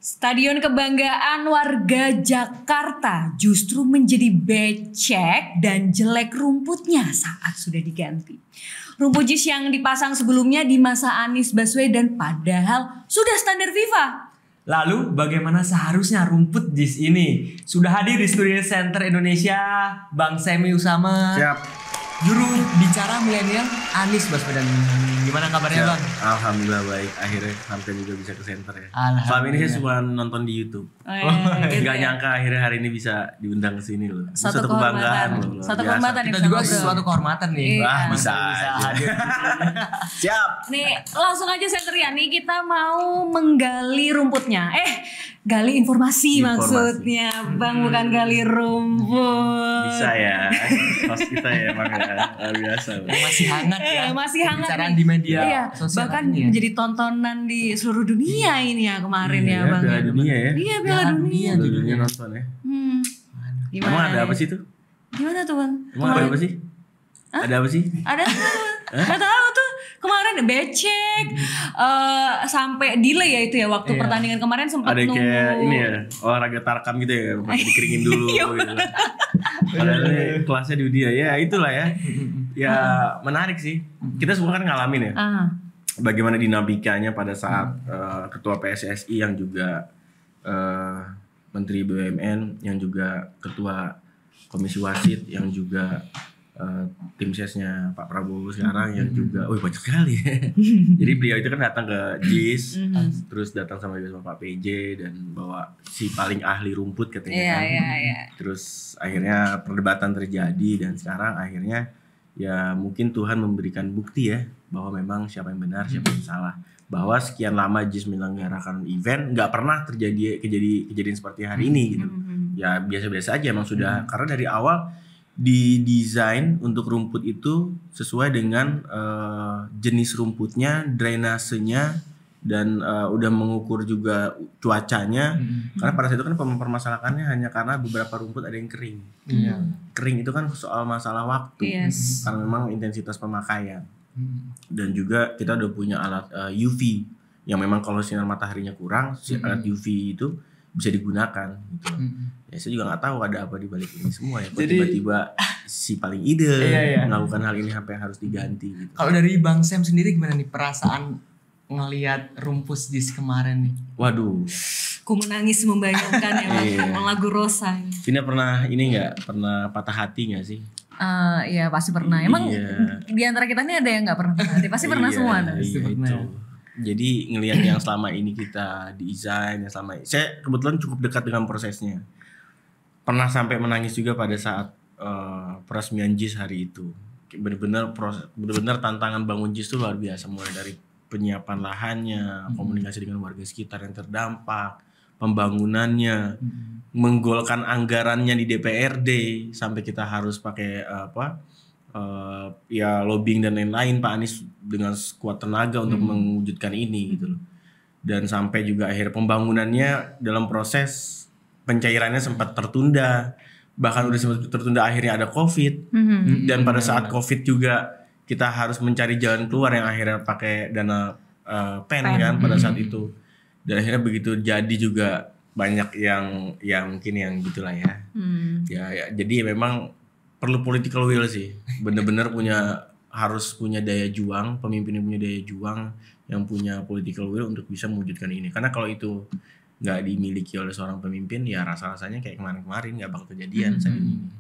Stadion kebanggaan warga Jakarta justru menjadi becek dan jelek rumputnya saat sudah diganti. Rumput JIS yang dipasang sebelumnya di masa Anies Baswedan padahal sudah standar FIFA. Lalu bagaimana seharusnya rumput JIS ini? Sudah hadir di Studio Center Indonesia Bang Semi Usama. Siap. Juru bicara milenial Anies Baswedan. Gimana kabarnya Bang? Alhamdulillah baik. Akhirnya sampai juga bisa ke center ya. Alhamdulillah. Selama ini saya cuma nonton di YouTube. Gitu Gak ya. nyangka akhirnya hari ini bisa diundang ke sini loh. Satu kebanggaan kehormatan. loh. Satu Biasa. kehormatan Kita bisa juga ngobrol. suatu kehormatan nih. Iya. Wah, bisa bisa aja. hadir. Siap. Nih langsung aja Center ya, nih kita mau menggali rumputnya. Gali informasi maksudnya Bang, bukan gali rumput. Bisa ya. Host kita ya Bang ya. Luar biasa. Bang. Masih hangat ya. Masih hangat Pembicaraan nih. di media Iya, sosial bahkan ini ya. menjadi tontonan di seluruh dunia ini ya kemarin Iya, ya Bang. Piala Dunia ya. Iya, Piala Piala Dunia. Dunia. Judulnya nonton ya. Gimana? Emang ada apa sih tuh? Gimana tuh Bang? Emang ada apa sih? Ada apa sih? Ada apa tuh? Gak tahu tuh. Kemarin becek sampai delay ya itu ya waktu Iya. pertandingan kemarin sempat Ada nunggu. kayak ini ya, olahraga tarkam gitu ya, pakai dikeringin dulu gitu. Padahal ini kelasnya di Udia ya, itulah ya. Ya menarik sih. Kita semua kan ngalamin ya. Bagaimana dinamikanya pada saat ketua PSSI yang juga Menteri BUMN, yang juga ketua Komisi Wasit, yang juga tim sesnya Pak Prabowo sekarang yang juga, banyak sekali. Jadi beliau itu kan datang ke JIS, terus datang sama Pak PJ dan bawa si paling ahli rumput katanya kan. Iya. Terus akhirnya perdebatan terjadi dan sekarang akhirnya ya mungkin Tuhan memberikan bukti ya bahwa memang siapa yang benar siapa yang salah, bahwa sekian lama JIS menyelenggarakan event nggak pernah terjadi kejadian seperti hari ini gitu. Ya biasa-biasa aja emang sudah, karena dari awal didesain untuk rumput itu sesuai dengan jenis rumputnya, drainasenya, dan udah mengukur juga cuacanya. Karena pada saat itu kan permasalahannya hanya karena beberapa rumput ada yang kering. Kering itu kan soal masalah waktu, Yes. karena memang intensitas pemakaian. Dan juga kita udah punya alat UV yang memang kalau sinar mataharinya kurang, si alat UV itu bisa digunakan gitu. Ya saya juga nggak tahu ada apa di balik ini semua ya. Kok Jadi tiba-tiba si paling ide Iya. melakukan hal ini sampai harus diganti gitu. Kalau dari Bang Sam sendiri gimana nih perasaan ngelihat rumput JIS kemarin nih? Waduh, Ku menangis membayangkan ya Bang, Iya. lagu Rosa. Vina pernah ini nggak? Pernah patah hati nggak sih? Iya pasti pernah. Emang Iya. di antara kita ini ada yang nggak pernah patah hati? Pasti pernah Iya, semua. Iya, Pasti pernah. itu. Jadi ngelihat yang selama ini kita desain, yang selama saya kebetulan cukup dekat dengan prosesnya. Pernah sampai menangis juga pada saat peresmian JIS hari itu. Benar-benar tantangan bangun JIS itu luar biasa, mulai dari penyiapan lahannya, komunikasi dengan warga sekitar yang terdampak, pembangunannya, menggolkan anggarannya di DPRD sampai kita harus pakai ya lobbying dan lain-lain. Pak Anies dengan sekuat tenaga untuk mewujudkan ini gitu loh. Dan sampai juga akhir pembangunannya dalam proses pencairannya sempat tertunda, bahkan udah sempat tertunda, akhirnya ada COVID. Dan pada saat COVID juga kita harus mencari jalan keluar yang akhirnya pakai dana PEN kan pada saat itu. Dan akhirnya begitu jadi juga banyak yang mungkin yang gitulah ya. Ya jadi memang perlu political will sih. Bener-bener harus punya daya juang, pemimpin yang punya daya juang, yang punya political will untuk bisa mewujudkan ini. Karena kalau itu nggak dimiliki oleh seorang pemimpin, ya rasa-rasanya kayak kemarin-kemarin nggak bakal kejadian.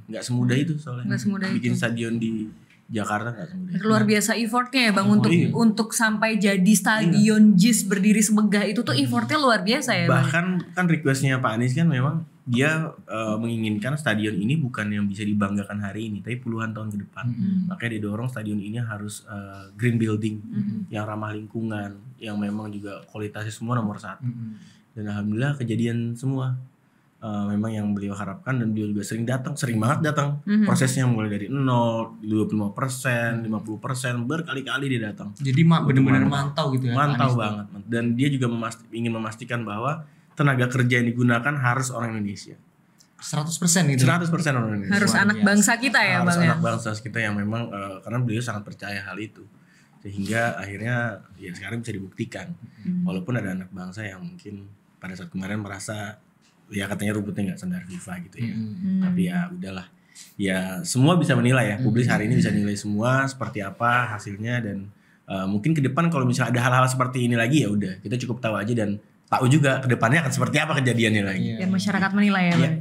Nggak semudah itu soalnya. Nggak semudah bikin itu. stadion di Jakarta nggak semudah itu. Luar biasa effortnya ya Bang Iya. untuk sampai jadi stadion JIS berdiri semegah itu tuh effortnya luar biasa ya Bang. Bahkan kan requestnya Pak Anies kan memang dia menginginkan stadion ini bukan yang bisa dibanggakan hari ini, tapi puluhan tahun ke depan. Makanya didorong stadion ini harus green building, yang ramah lingkungan, yang memang juga kualitasnya semua nomor 1. Dan alhamdulillah kejadian semua. Memang yang beliau harapkan, dan beliau juga sering banget datang. Prosesnya mulai dari 0, 25%, 50%, berkali-kali dia datang. Jadi benar-benar mantau gitu ya. Mantau Anies banget. Dan dia juga ingin memastikan bahwa tenaga kerja yang digunakan harus orang Indonesia. 100% gitu. 100% orang Indonesia. Harus Luar anak biasa. bangsa kita ya Harus Bang ya. anak bangsa kita yang memang karena beliau sangat percaya hal itu. Sehingga akhirnya ya sekarang bisa dibuktikan. Walaupun ada anak bangsa yang mungkin pada saat kemarin merasa ya katanya rumputnya nggak standar FIFA gitu ya. Tapi ya udahlah. Ya semua bisa menilai ya. Publik hari ini bisa nilai semua seperti apa hasilnya dan mungkin ke depan kalau misalnya ada hal-hal seperti ini lagi ya udah kita cukup tahu aja dan tahu juga ke depannya akan seperti apa kejadiannya lagi. Biar masyarakat menilai ya, Bang.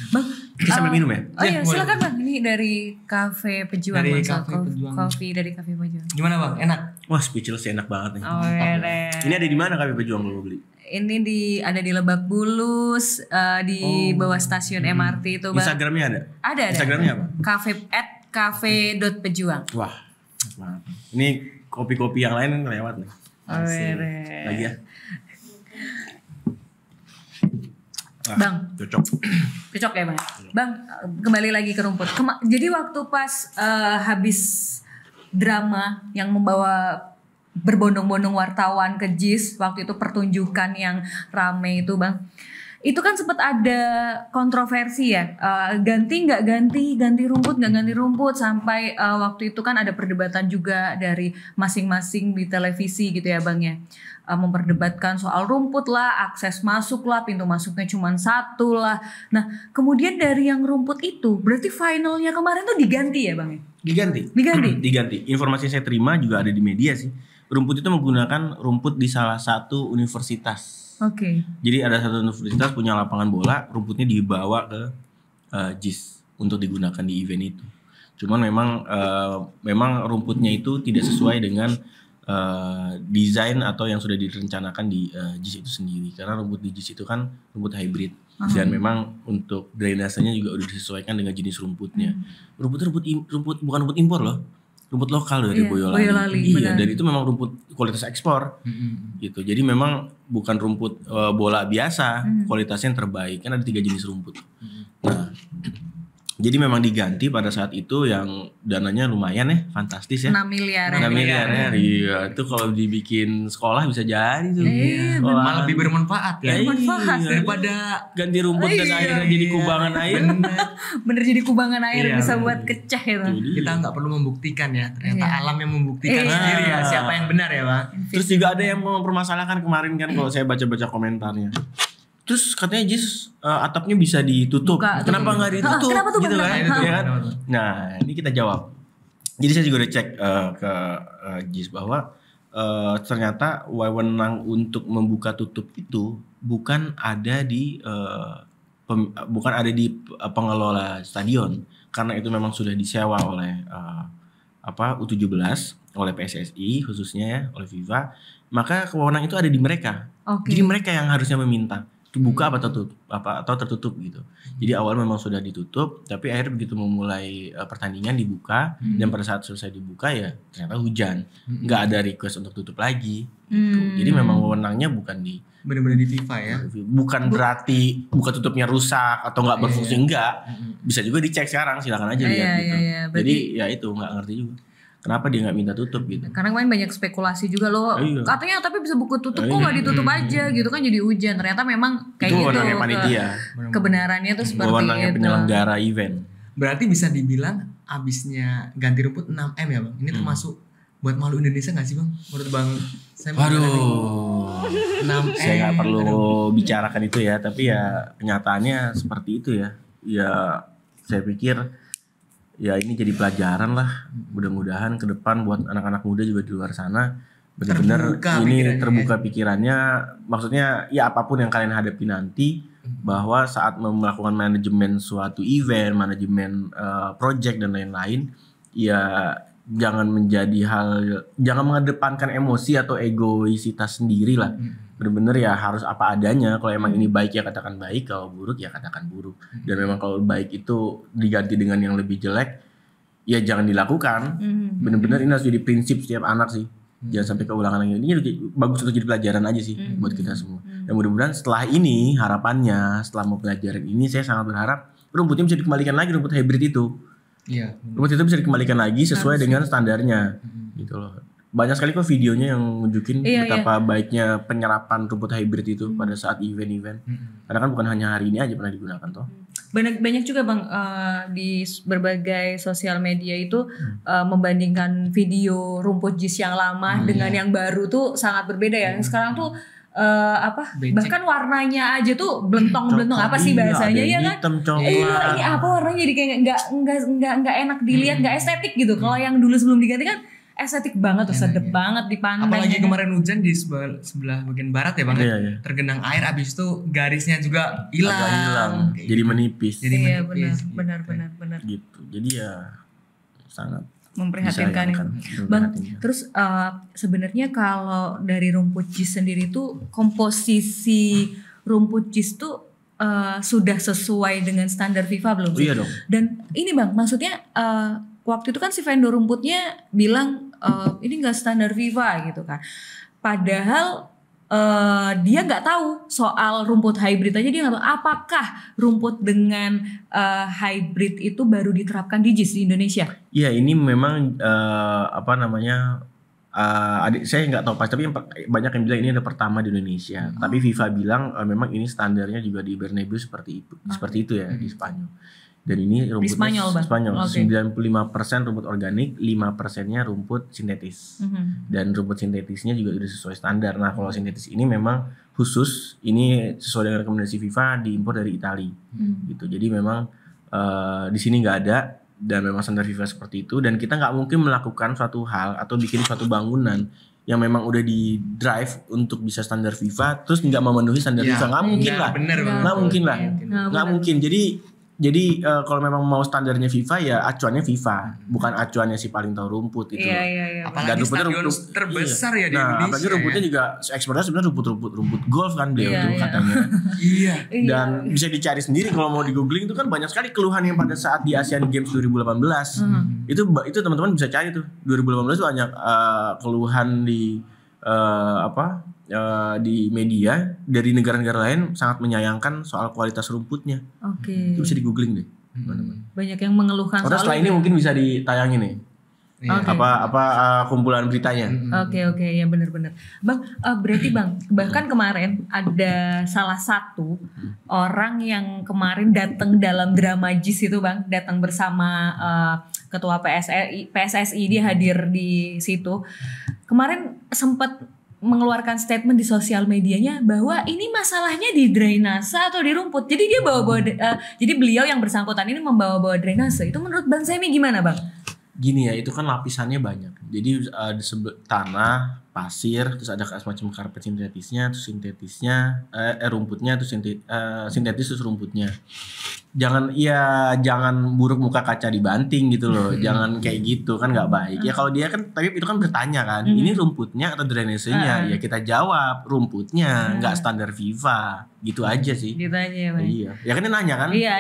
Bang, Kita sambil minum ya? Oh iya, boleh. silakan Bang. Ini dari Cafe Pejuang. Dari Bang. Cafe Pejuang. Kopi dari Cafe Pejuang. Gimana Bang? Enak? Wah speechless enak banget nih. Oh, keren. Ini ada di mana kami pejuang lo beli? Ini ada di Lebak Bulus, di bawah stasiun MRT itu, Bang. Instagramnya ada? Ada. Instagramnya apa? cafe.pejuang. Wah, mantap. Ini kopi-kopi yang lain lewat nih. Oh, keren. Lagi ya. Wah, Bang. cocok. Cocok ya Bang? Bang, kembali lagi ke rumput. Jadi waktu pas habis drama yang membawa berbondong-bondong wartawan ke JIS, waktu itu pertunjukan yang rame itu Bang. Itu kan sempat ada kontroversi ya, ganti nggak ganti rumput nggak ganti rumput, sampai waktu itu kan ada perdebatan juga dari masing-masing di televisi gitu ya Bang ya. Memperdebatkan soal rumput lah, akses masuk lah, pintu masuknya cuma satu lah. Nah kemudian dari yang rumput itu berarti finalnya kemarin tuh diganti ya Bang ya? Diganti. Diganti. Informasi yang saya terima juga ada di media sih. Rumput itu menggunakan rumput di salah satu universitas. Oke. Jadi ada satu universitas punya lapangan bola, rumputnya dibawa ke JIS untuk digunakan di event itu. Cuman memang rumputnya itu tidak sesuai dengan desain atau yang sudah direncanakan di JIS itu sendiri. Karena rumput di JIS itu kan rumput hybrid dan memang untuk drainasenya juga udah disesuaikan dengan jenis rumputnya. Rumput bukan rumput impor loh. Rumput lokal dari Boyolali. Iya, dan itu memang rumput kualitas ekspor. Gitu. Jadi memang bukan rumput bola biasa, kualitasnya yang terbaik. Kan ada 3 jenis rumput. Nah, jadi memang diganti pada saat itu yang dananya lumayan ya, fantastis ya. 6 miliar. 6 miliar ya. Iya, itu kalau dibikin sekolah bisa jadi tuh. Sekolah. Malah lebih bermanfaat ya. Bermanfaat. Daripada ganti rumput dan akhirnya jadi kubangan air. Bener jadi kubangan air Iya, bisa bener. buat kecah itu. kita nggak perlu membuktikan ya. Ternyata Iya. alam yang membuktikan sendiri ya siapa yang benar ya Bang. Terus juga ada yang mempermasalahkan kemarin kan kalau saya baca-baca komentarnya. Terus katanya JIS atapnya bisa ditutup. Buka, Kenapa nggak ditutup? Kenapa tuh, gitu Bang? kan? Kenapa? Ya kan? Kenapa tuh? Nah, ini kita jawab. Jadi saya juga udah cek ke JIS bahwa ternyata wewenang untuk membuka tutup itu bukan ada di pengelola stadion, karena itu memang sudah disewa oleh U17, oleh PSSI khususnya ya, oleh FIFA. Maka kewenangan itu ada di mereka. Oke. Jadi mereka yang harusnya meminta dibuka atau tertutup gitu. Jadi awal memang sudah ditutup, tapi akhirnya begitu memulai pertandingan dibuka dan pada saat selesai dibuka ya ternyata hujan, nggak ada request untuk tutup lagi. Gitu. Jadi memang wewenangnya bukan di Benar-benar di FIFA ya. bukan berarti buka tutupnya rusak atau nggak berfungsi, enggak. Bisa juga dicek sekarang, silakan aja lihat Iya, gitu. iya, berarti- Jadi ya itu nggak ngerti juga. Kenapa dia nggak minta tutup gitu? Karena kemarin banyak spekulasi juga loh. Iya. Katanya tapi bisa buku tutup kok nggak ditutup aja gitu kan, jadi hujan. Ternyata memang kayak Itu gitu. wewenangnya panitia. Kebenarannya tuh seperti Wewenangnya itu. penyelenggara event. Berarti bisa dibilang abisnya ganti rumput 6M ya Bang. Ini termasuk buat malu Indonesia gak sih Bang? Menurut Bang saya Waduh, 6M. saya nggak perlu bicarakan itu ya, tapi ya kenyataannya seperti itu ya. Ya saya pikir ya ini jadi pelajaran lah. Mudah-mudahan ke depan buat anak-anak muda juga di luar sana benar-benar Terbuka ini pikirannya. terbuka pikirannya. Maksudnya ya apapun yang kalian hadapi nanti, bahwa saat melakukan manajemen suatu event, manajemen project dan lain-lain, ya jangan jangan mengedepankan emosi atau egoisitas sendiri lah. Bener-bener ya harus apa adanya. Kalau emang ini baik ya katakan baik, kalau buruk ya katakan buruk. Dan memang kalau baik itu diganti dengan yang lebih jelek, ya jangan dilakukan. Bener-bener ini harus jadi prinsip setiap anak sih. Jangan sampai keulangan lagi. Ini bagus untuk jadi pelajaran aja sih buat kita semua. Dan mudah-mudahan setelah ini, harapannya setelah mau pelajaran ini, saya sangat berharap rumputnya bisa dikembalikan lagi, rumput hybrid itu. Iya. Rumput itu bisa dikembalikan lagi sesuai dengan standarnya, gitu loh. Banyak sekali kok videonya yang nunjukin betapa baiknya penyerapan rumput hybrid itu pada saat event-event. Karena kan bukan hanya hari ini aja pernah digunakan toh. Banyak juga Bang di berbagai sosial media itu membandingkan video rumput JIS yang lama dengan yang baru tuh sangat berbeda ya. Yang sekarang tuh Becek. bahkan warnanya aja tuh belentong apa sih bahasanya ya kan? Hitam, coklat. Iya, ini apa warnanya jadi kayak nggak enak dilihat, nggak estetik gitu. Kalau yang dulu sebelum diganti kan estetik banget tuh, sedep banget dipandang. Apalagi ya kan? kemarin hujan di sebelah bagian barat ya Bang. Iya, iya. Tergenang air, abis itu garisnya juga Agak hilang. hilang. Jadi menipis. Jadi Iya menipis, benar, gitu. benar. Gitu. Jadi ya sangat Memprihatinkan disayangkan. itu. Bang, terus sebenarnya kalau dari rumput jis sendiri tuh komposisi rumput jis tuh sudah sesuai dengan standar FIFA belum sih? Iya dong. Dan ini Bang, maksudnya waktu itu kan si vendor rumputnya bilang ini enggak standar FIFA gitu kan. Padahal dia nggak tahu soal rumput hybrid aja, dia nggak tahu apakah rumput dengan hybrid itu baru diterapkan di JIS di Indonesia. Iya, ini memang apa namanya, adik saya nggak tahu pasti, tapi banyak yang bilang ini ada pertama di Indonesia. Tapi FIFA bilang memang ini standarnya juga di Bernabeu seperti itu ya di Spanyol. Dan ini rumputnya Spanyol, Bang? Spanyol. Oke. 95% rumput organik, 5%-nya rumput sintetis. Dan rumput sintetisnya juga udah sesuai standar. Nah, kalau sintetis ini memang khusus, ini sesuai dengan rekomendasi FIFA diimpor dari Italia. Gitu. Jadi memang di sini nggak ada, dan memang standar FIFA seperti itu, dan kita nggak mungkin melakukan suatu hal atau bikin suatu bangunan yang memang udah di drive untuk bisa standar FIFA terus nggak memenuhi standar Ya, FIFA, nggak mungkin ya, lah, bener, nggak mungkin lah, Nah, nggak mungkin. Jadi kalau memang mau standarnya FIFA ya acuannya FIFA, bukan acuannya si paling tahu rumput itu. Iya. Apalagi Dan rumputnya stadion rumput- terbesar ya di Nah, Indonesia. apalagi rumputnya ya. juga ekspornya sebenarnya rumput golf kan beliau Iya, tuh iya. katanya. Iya. Dan bisa dicari sendiri kalau mau di googling itu kan banyak sekali keluhan yang pada saat di Asian Games 2018. Itu teman-teman bisa cari tuh. 2018 tuh banyak keluhan di di media dari negara-negara lain sangat menyayangkan soal kualitas rumputnya. Oke. Itu bisa di googling deh. Banyak yang mengeluhkan Karena setelah ini mungkin bisa ditayangin nih. Iya. Oke. Kumpulan beritanya. Oke, ya benar-benar. Bang, berarti Bang, bahkan kemarin ada salah satu orang yang kemarin datang dalam drama JIS itu Bang, datang bersama ketua PSSI, dia hadir di situ. Kemarin sempat mengeluarkan statement di sosial medianya bahwa ini masalahnya di drainase atau di rumput. Jadi dia jadi beliau yang bersangkutan ini membawa-bawa drainase. Itu menurut Bang Semi gimana Bang? Gini ya, itu kan lapisannya banyak. Jadi di tanah, pasir, terus ada semacam karpet sintetisnya, terus rumputnya, terus sintetis terus rumputnya. Jangan buruk muka kaca dibanting gitu loh. Jangan kayak gitu, kan nggak baik. Ya kalau dia kan, tapi itu kan bertanya kan, ini rumputnya atau drainasenya? Ya kita jawab rumputnya, nggak standar FIFA. Gitu aja sih. Gitu aja ya Bang. Iya. Ya kan dia nanya kan? Iya.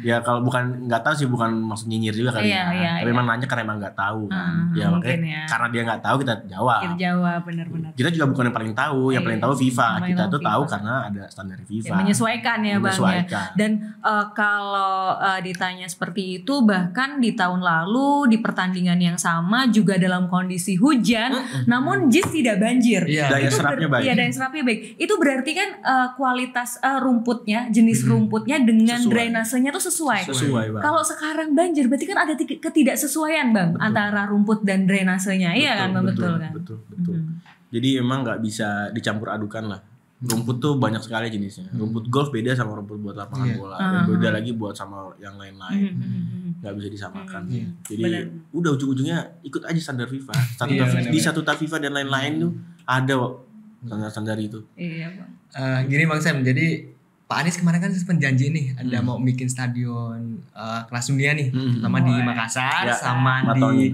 Ya kalau nggak tahu sih, bukan maksud nyinyir juga kali Iya, ya. iya, Tapi iya. emang nanya karena emang nggak tahu kan. Ya mungkin makanya ya. karena dia nggak tahu kita jawab. Kita jawab benar-benar. Kita juga bukan yang paling tahu, yang Iya, paling tahu FIFA. yang paling Kita tahu tuh tahu FIFA. karena ada standar FIFA. Ya, menyesuaikan ya Bang ya. Menyesuaikan. Dan kalau ditanya seperti itu, bahkan di tahun lalu di pertandingan yang sama juga dalam kondisi hujan, namun JIS tidak banjir. Iya. Daya Itu serapnya baik. Iya, daya serapnya baik. Itu berarti kan kualitas rumputnya, jenis rumputnya dengan Sesuai. drainasenya tuh sesuai. Sesuai, Bang. Kalau sekarang banjir berarti kan ada ketidaksesuaian Bang antara rumput dan drainasenya. Iya kan Bang, betul kan? Betul. Jadi emang nggak bisa dicampur adukan lah. Rumput tuh banyak sekali jenisnya. Rumput golf beda sama rumput buat lapangan Iya. bola. Dan beda lagi buat sama yang lain-lain. Nggak bisa disamakan. Jadi Benar. udah ujung-ujungnya ikut aja standar FIFA. Iya, Di statuta FIFA dan lain-lain tuh ada kok standar-standar itu. Iya Bang. Gini Bang Sam, jadi Pak Anies kemarin kan sempat janji nih ada mau bikin stadion kelas dunia nih, terutama di Makassar Ya, sama Matoni. di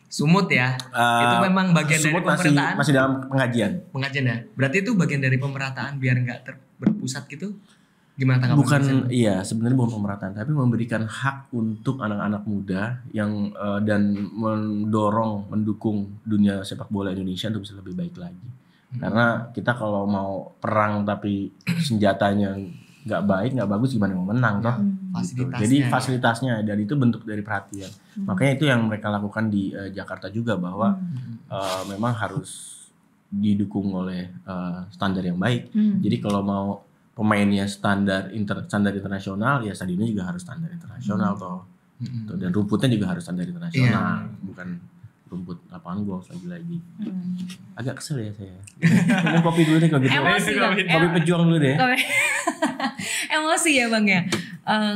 Sumut ya. Itu memang bagian dari Sumut pemerataan. masih dalam pengajian. Pengajian ya. Berarti itu bagian dari pemerataan biar nggak berpusat gitu. Gimana tanggapan Bang Sam? Bukan, iya sebenarnya bukan pemerataan, tapi memberikan hak untuk anak-anak muda yang dan mendukung dunia sepak bola Indonesia untuk bisa lebih baik lagi. Karena kita kalau mau perang tapi senjatanya nggak baik, nggak bagus, gimana mau menang toh? Gitu. Fasilitasnya. Jadi fasilitasnya, dan itu bentuk dari perhatian. Makanya itu yang mereka lakukan di Jakarta juga, bahwa memang harus didukung oleh standar yang baik. Jadi kalau mau pemainnya standar internasional, ya stadionnya juga harus standar internasional toh. Tuh, dan rumputnya juga harus standar internasional, bukan rumput lapangan golf lagi-lagi. Agak kesel ya saya. Minum kopi dulu deh kalau gitu. Emosi, Bang. Kopi pejuang dulu deh. Emosi ya Bang ya.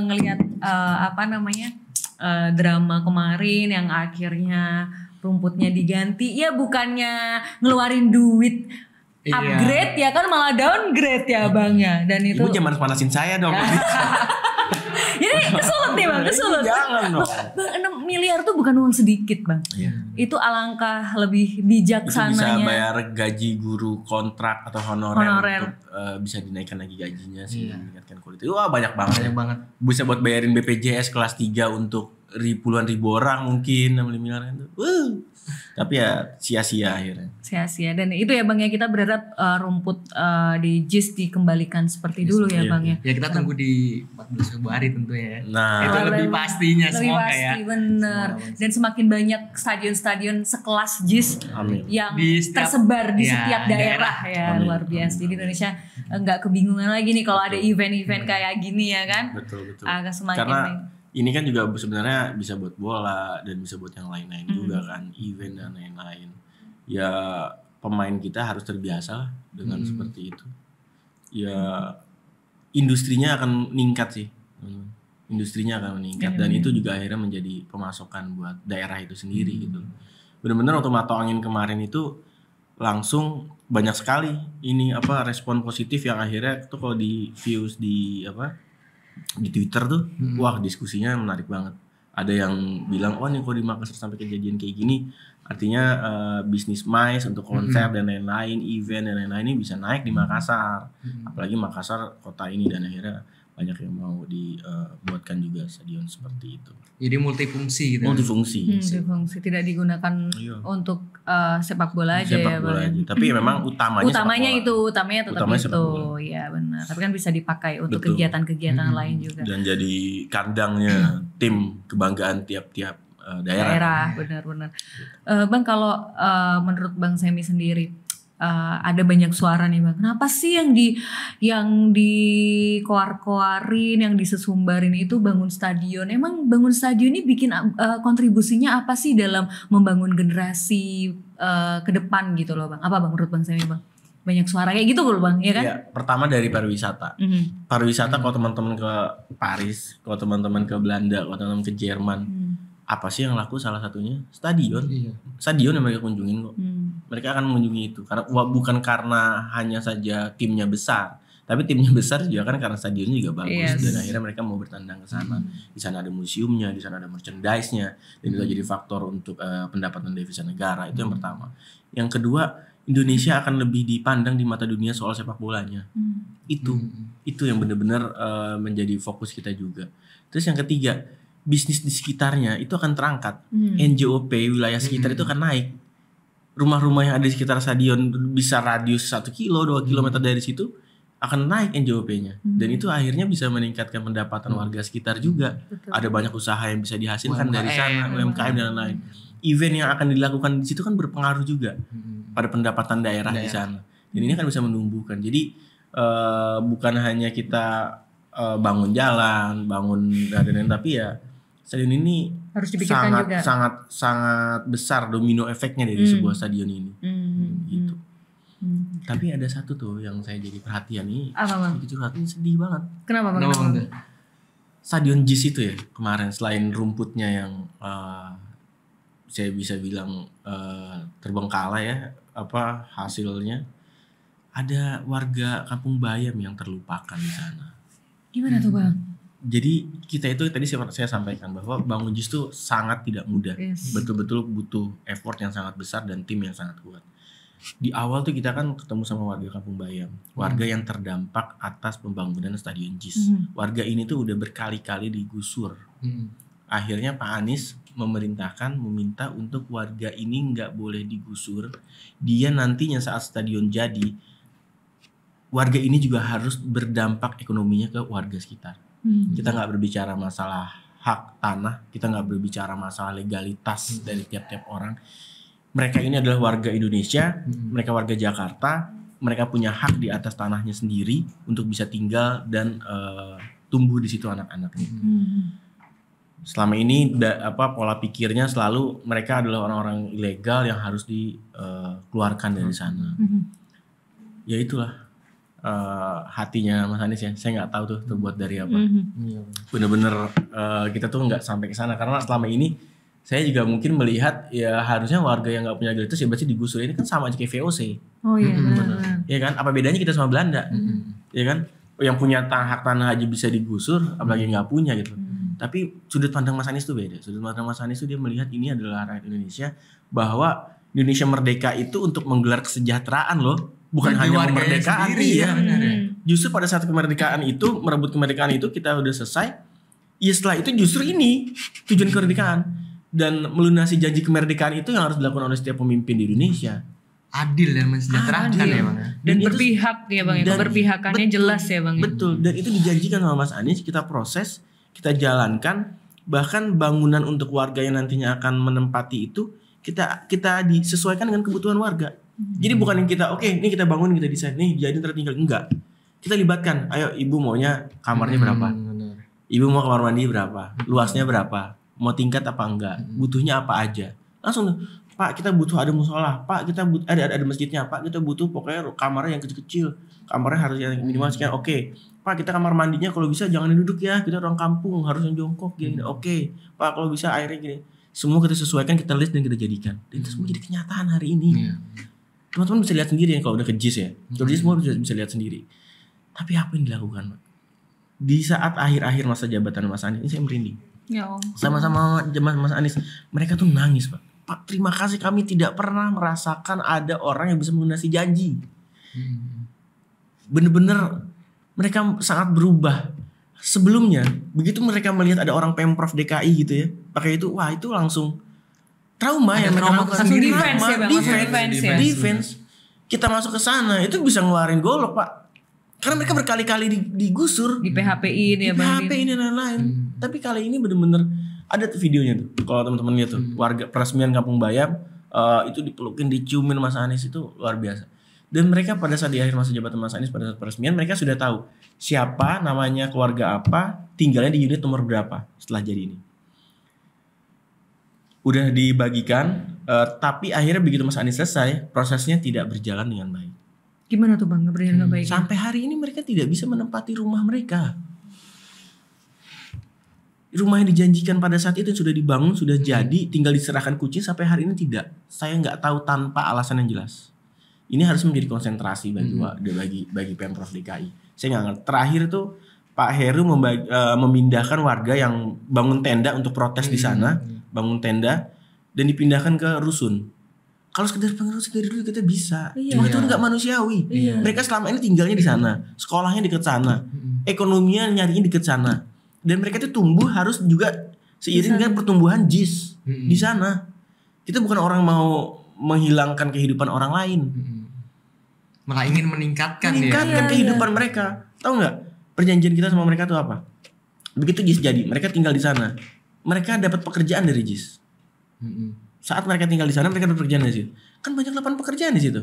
Ngelihat drama kemarin yang akhirnya rumputnya diganti, ya bukannya ngeluarin duit upgrade ya kan, malah downgrade ya Bang ya. Dan itu Ibu jangan panasin saya dong. jadi kesulut nih Bang, kesulut. Jangan dong. Bang, 6 miliar tuh bukan uang sedikit Bang. Iya. Itu alangkah lebih Itu bisa bijaksananya. bayar gaji guru kontrak atau honorer. Untuk bisa dinaikkan lagi gajinya sih, meningkatkan kualitas. Wah banyak banget. Banyak banget. Bisa buat bayarin BPJS kelas 3 untuk puluhan ribu orang mungkin 6 miliar itu. Tapi ya sia-sia akhirnya. Sia-sia. Dan itu ya Bang ya, kita berharap rumput di JIS dikembalikan seperti dulu ya Bang ya. Ya kita tunggu di 14 Februari tentunya ya. Nah, itu lebih pastinya Lebih semoga pasti, ya. bener. Dan semakin banyak stadion-stadion sekelas JIS amin. yang Di setiap- tersebar di ya, setiap daerah ya. Amin. Luar biasa. Jadi Indonesia nggak kebingungan lagi nih kalau ada event-event kayak gini ya kan. Betul. Agak semakin Karena baik. ini kan juga sebenarnya bisa buat bola dan bisa buat yang lain-lain juga kan, event dan lain-lain. Ya pemain kita harus terbiasa lah dengan seperti itu. Ya industrinya akan meningkat sih. Industrinya akan meningkat dan itu juga akhirnya menjadi pemasokan buat daerah itu sendiri gitu. Benar-benar waktu Mato Angin kemarin itu langsung banyak sekali ini respon positif yang akhirnya tuh kalau di views di Twitter tuh, wah diskusinya menarik banget. Ada yang bilang, nih kalau di Makassar sampai kejadian kayak gini, artinya bisnis MICE untuk konser dan lain-lain, event dan lain-lain ini bisa naik di Makassar. Apalagi Makassar kota ini, dan akhirnya banyak yang mau dibuatkan juga stadion seperti itu. Jadi multifungsi gitu. Multifungsi. Multifungsi, tidak digunakan untuk sepak bola aja Sepak ya bola Bang. aja. Tapi memang utamanya Utamanya tetap Utamanya sepak itu. bola. Ya benar. Tapi kan bisa dipakai untuk Betul. kegiatan-kegiatan lain juga. Dan jadi kandangnya tim kebanggaan tiap-tiap daerah. Benar-benar. Bang, kalau menurut Bang Semi sendiri, ada banyak suara nih Bang. Kenapa sih yang dikoar-koarin, yang disesumbarin itu bangun stadion? Emang bangun stadion ini bikin kontribusinya apa sih dalam membangun generasi ke depan gitu loh Bang? Apa Bang menurut Bang Semi Bang? Banyak suara kayak gitu loh Bang, ya kan? Ya, pertama dari pariwisata. Pariwisata kalau teman-teman ke Paris, kalau teman-teman ke Belanda, kalau teman-teman ke Jerman, apa sih yang laku? Salah satunya stadion. Iya. Stadion yang mereka kunjungin kok. Mereka akan mengunjungi itu karena bukan karena hanya saja timnya besar, tapi timnya besar juga kan karena stadionnya juga bagus. Yes. Dan akhirnya mereka mau bertandang ke sana. Di sana ada museumnya, di sana ada merchandise-nya, dan itu jadi faktor untuk pendapatan devisa negara. Itu yang pertama. Yang kedua, Indonesia akan lebih dipandang di mata dunia soal sepak bolanya. Itu yang benar-benar menjadi fokus kita juga. Terus yang ketiga, bisnis di sekitarnya itu akan terangkat. NJOP wilayah sekitar itu akan naik. Rumah-rumah yang ada di sekitar stadion bisa radius 1 kilo, 2 kilometer dari situ akan naik NJOP-nya. Dan itu akhirnya bisa meningkatkan pendapatan warga sekitar juga. Betul. Ada banyak usaha yang bisa dihasilkan UMKM, dari sana, UMKM dan lain-lain. Event yang akan dilakukan di situ kan berpengaruh juga pada pendapatan daerah di sana. Dan ini akan bisa menumbuhkan. Jadi bukan hanya kita bangun jalan, bangun dan lain-lain, tapi ya stadion ini Harus dipikirkan juga. sangat besar domino efeknya dari sebuah stadion ini. Gitu. Tapi ada satu tuh yang saya jadi perhatian nih. Apa Bang? Jadi curhat ini sedih banget. Kenapa Bang? Kenapa, Bang? Stadion JIS itu ya kemarin, selain rumputnya yang saya bisa bilang terbengkalai ya hasilnya, ada warga Kampung Bayam yang terlupakan di sana. Gimana tuh Bang? Jadi kita itu tadi saya sampaikan bahwa bangun JIS itu sangat tidak mudah. Yes. Betul-betul butuh effort yang sangat besar dan tim yang sangat kuat. Di awal tuh kita kan ketemu sama warga Kampung Bayam, warga yang terdampak atas pembangunan stadion JIS. Warga ini tuh udah berkali-kali digusur. Akhirnya Pak Anies meminta untuk warga ini nggak boleh digusur. Dia nantinya saat stadion jadi, warga ini juga harus berdampak ekonominya ke warga sekitar. Kita nggak berbicara masalah hak tanah, kita nggak berbicara masalah legalitas dari tiap-tiap orang. Mereka ini adalah warga Indonesia, mereka warga Jakarta, mereka punya hak di atas tanahnya sendiri untuk bisa tinggal dan tumbuh di situ anak-anaknya. selama ini pola pikirnya selalu mereka adalah orang-orang ilegal yang harus dikeluarkan dari sana. Ya itulah hatinya Mas Anies ya. Saya nggak tahu tuh terbuat dari apa. Bener-bener kita tuh nggak sampai ke sana karena selama ini saya juga mungkin melihat ya harusnya warga yang nggak punya legalitas ya berarti digusur. Ini kan sama aja kayak VOC. Oh iya benar. Ya kan? Apa bedanya kita sama Belanda? Ya kan? Yang punya hak tanah aja bisa digusur, apalagi nggak punya gitu. Tapi sudut pandang Mas Anies itu beda. Sudut pandang Mas Anies itu dia melihat ini adalah rakyat Indonesia, bahwa Indonesia merdeka itu untuk menggelar kesejahteraan loh, bukan hanya kemerdekaan. Iya. Justru pada saat kemerdekaan itu, merebut kemerdekaan itu kita udah selesai. Ya setelah itu justru ini tujuan kemerdekaan dan melunasi janji kemerdekaan itu yang harus dilakukan oleh setiap pemimpin di Indonesia. Adil dan mensejahterakan ya Bang. Dan berpihak ya Bang, keberpihakannya jelas ya Bang. Betul, dan itu dijanjikan sama Mas Anies, kita proses, kita jalankan, bahkan bangunan untuk warga yang nantinya akan menempati itu kita disesuaikan dengan kebutuhan warga. Jadi bukan yang kita ini kita bangun, kita desain, nih jadi tertinggal, enggak. Kita libatkan, ayo ibu maunya kamarnya berapa? Ibu mau kamar mandi berapa? Luasnya berapa? Mau tingkat apa enggak? Butuhnya apa aja? Langsung, Pak kita butuh ada musola, Pak kita butuh ada masjidnya, Pak kita butuh pokoknya kamarnya yang kecil-kecil, kamarnya harus yang minimal sekian. Oke. Pak kita kamar mandinya kalau bisa jangan duduk ya, kita orang kampung harus yang jongkok gini. Oke. Pak kalau bisa airnya gini. Semua kita sesuaikan, kita list dan kita jadikan. Dan itu semua jadi kenyataan hari ini. Teman-teman bisa lihat sendiri ya kalau udah ke JIS ya. Kalau JIS semua bisa lihat sendiri. Tapi apa yang dilakukan, Pak? Di saat akhir-akhir masa jabatan Mas Anies ini saya merinding. Ya. Sama-sama Mas Anies, mereka tuh nangis, Pak. Pak terima kasih kami tidak pernah merasakan ada orang yang bisa melunasi janji. Bener-bener mereka sangat berubah. Sebelumnya begitu mereka melihat ada orang Pemprov DKI gitu ya pakai itu, wah itu langsung trauma ya, mereka lakukan sendiri. Defense. Kita masuk ke sana itu bisa ngeluarin golok Pak, karena mereka berkali-kali digusur, di PHP-in ya Bang. PHP ini dan lain-lain. Tapi kali ini bener-bener ada tuh videonya tuh, kalau teman-teman lihat tuh warga peresmian Kampung Bayam itu dipelukin, diciumin Mas Anies, itu luar biasa. Dan mereka pada saat di akhir masa jabatan Mas Anies pada saat peresmian, mereka sudah tahu siapa namanya, keluarga apa, tinggalnya di unit nomor berapa setelah jadi ini. Udah dibagikan, tapi akhirnya begitu Mas Anies selesai, prosesnya tidak berjalan dengan baik. Gimana tuh Bang, nggak berjalan dengan baik? Sampai hari ini mereka tidak bisa menempati rumah mereka. Rumah yang dijanjikan pada saat itu sudah dibangun, sudah jadi, tinggal diserahkan kucing, sampai hari ini tidak. Saya nggak tahu tanpa alasan yang jelas. Ini harus menjadi konsentrasi bagi Pemprov DKI. Saya nggak ngerti. Terakhir tuh Pak Heru memindahkan warga yang bangun tenda untuk protes di sana, bangun tenda dan dipindahkan ke rusun. Kalau sekedar pengurus dari dulu kita bisa, cuma itu nggak manusiawi. Mereka selama ini tinggalnya di sana, sekolahnya dekat sana, ekonominya nyariin dekat sana, dan mereka itu tumbuh harus juga seiring dengan pertumbuhan JIS di sana. Kita bukan orang mau menghilangkan kehidupan orang lain, malah ingin meningkatkan kehidupan mereka. Tahu nggak perjanjian kita sama mereka tuh apa? Begitu JIS jadi, mereka tinggal di sana, mereka dapat pekerjaan dari JIS. Saat mereka tinggal di sana, mereka dapat pekerjaan dari situ. Kan banyak lapangan pekerjaan di situ.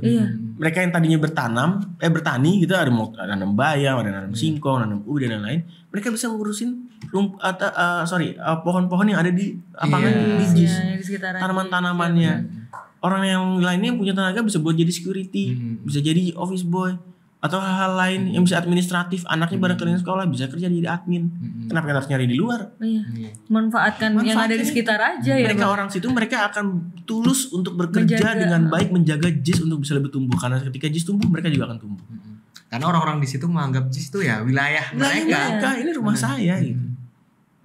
Mereka yang tadinya bertani gitu, ada mau nanam bayam, ada nanam singkong, nanam ubi dan lain-lain. Mereka bisa ngurusin pohon-pohon yang ada di lapangan di JIS, tanaman-tanamannya. Orang yang lainnya yang punya tenaga bisa buat jadi security, bisa jadi office boy, atau hal-hal lain yang bisa administratif. Anaknya bareng kalian sekolah bisa kerja jadi admin. Kenapa kita harus nyari di luar? Manfaatkan yang ada di sekitar aja ya. Mereka orang situ, mereka akan tulus untuk bekerja dengan baik, menjaga JIS untuk bisa lebih tumbuh. Karena ketika JIS tumbuh, mereka juga akan tumbuh. Karena orang-orang di situ menganggap JIS itu ya wilayah mereka. Ini rumah saya gitu.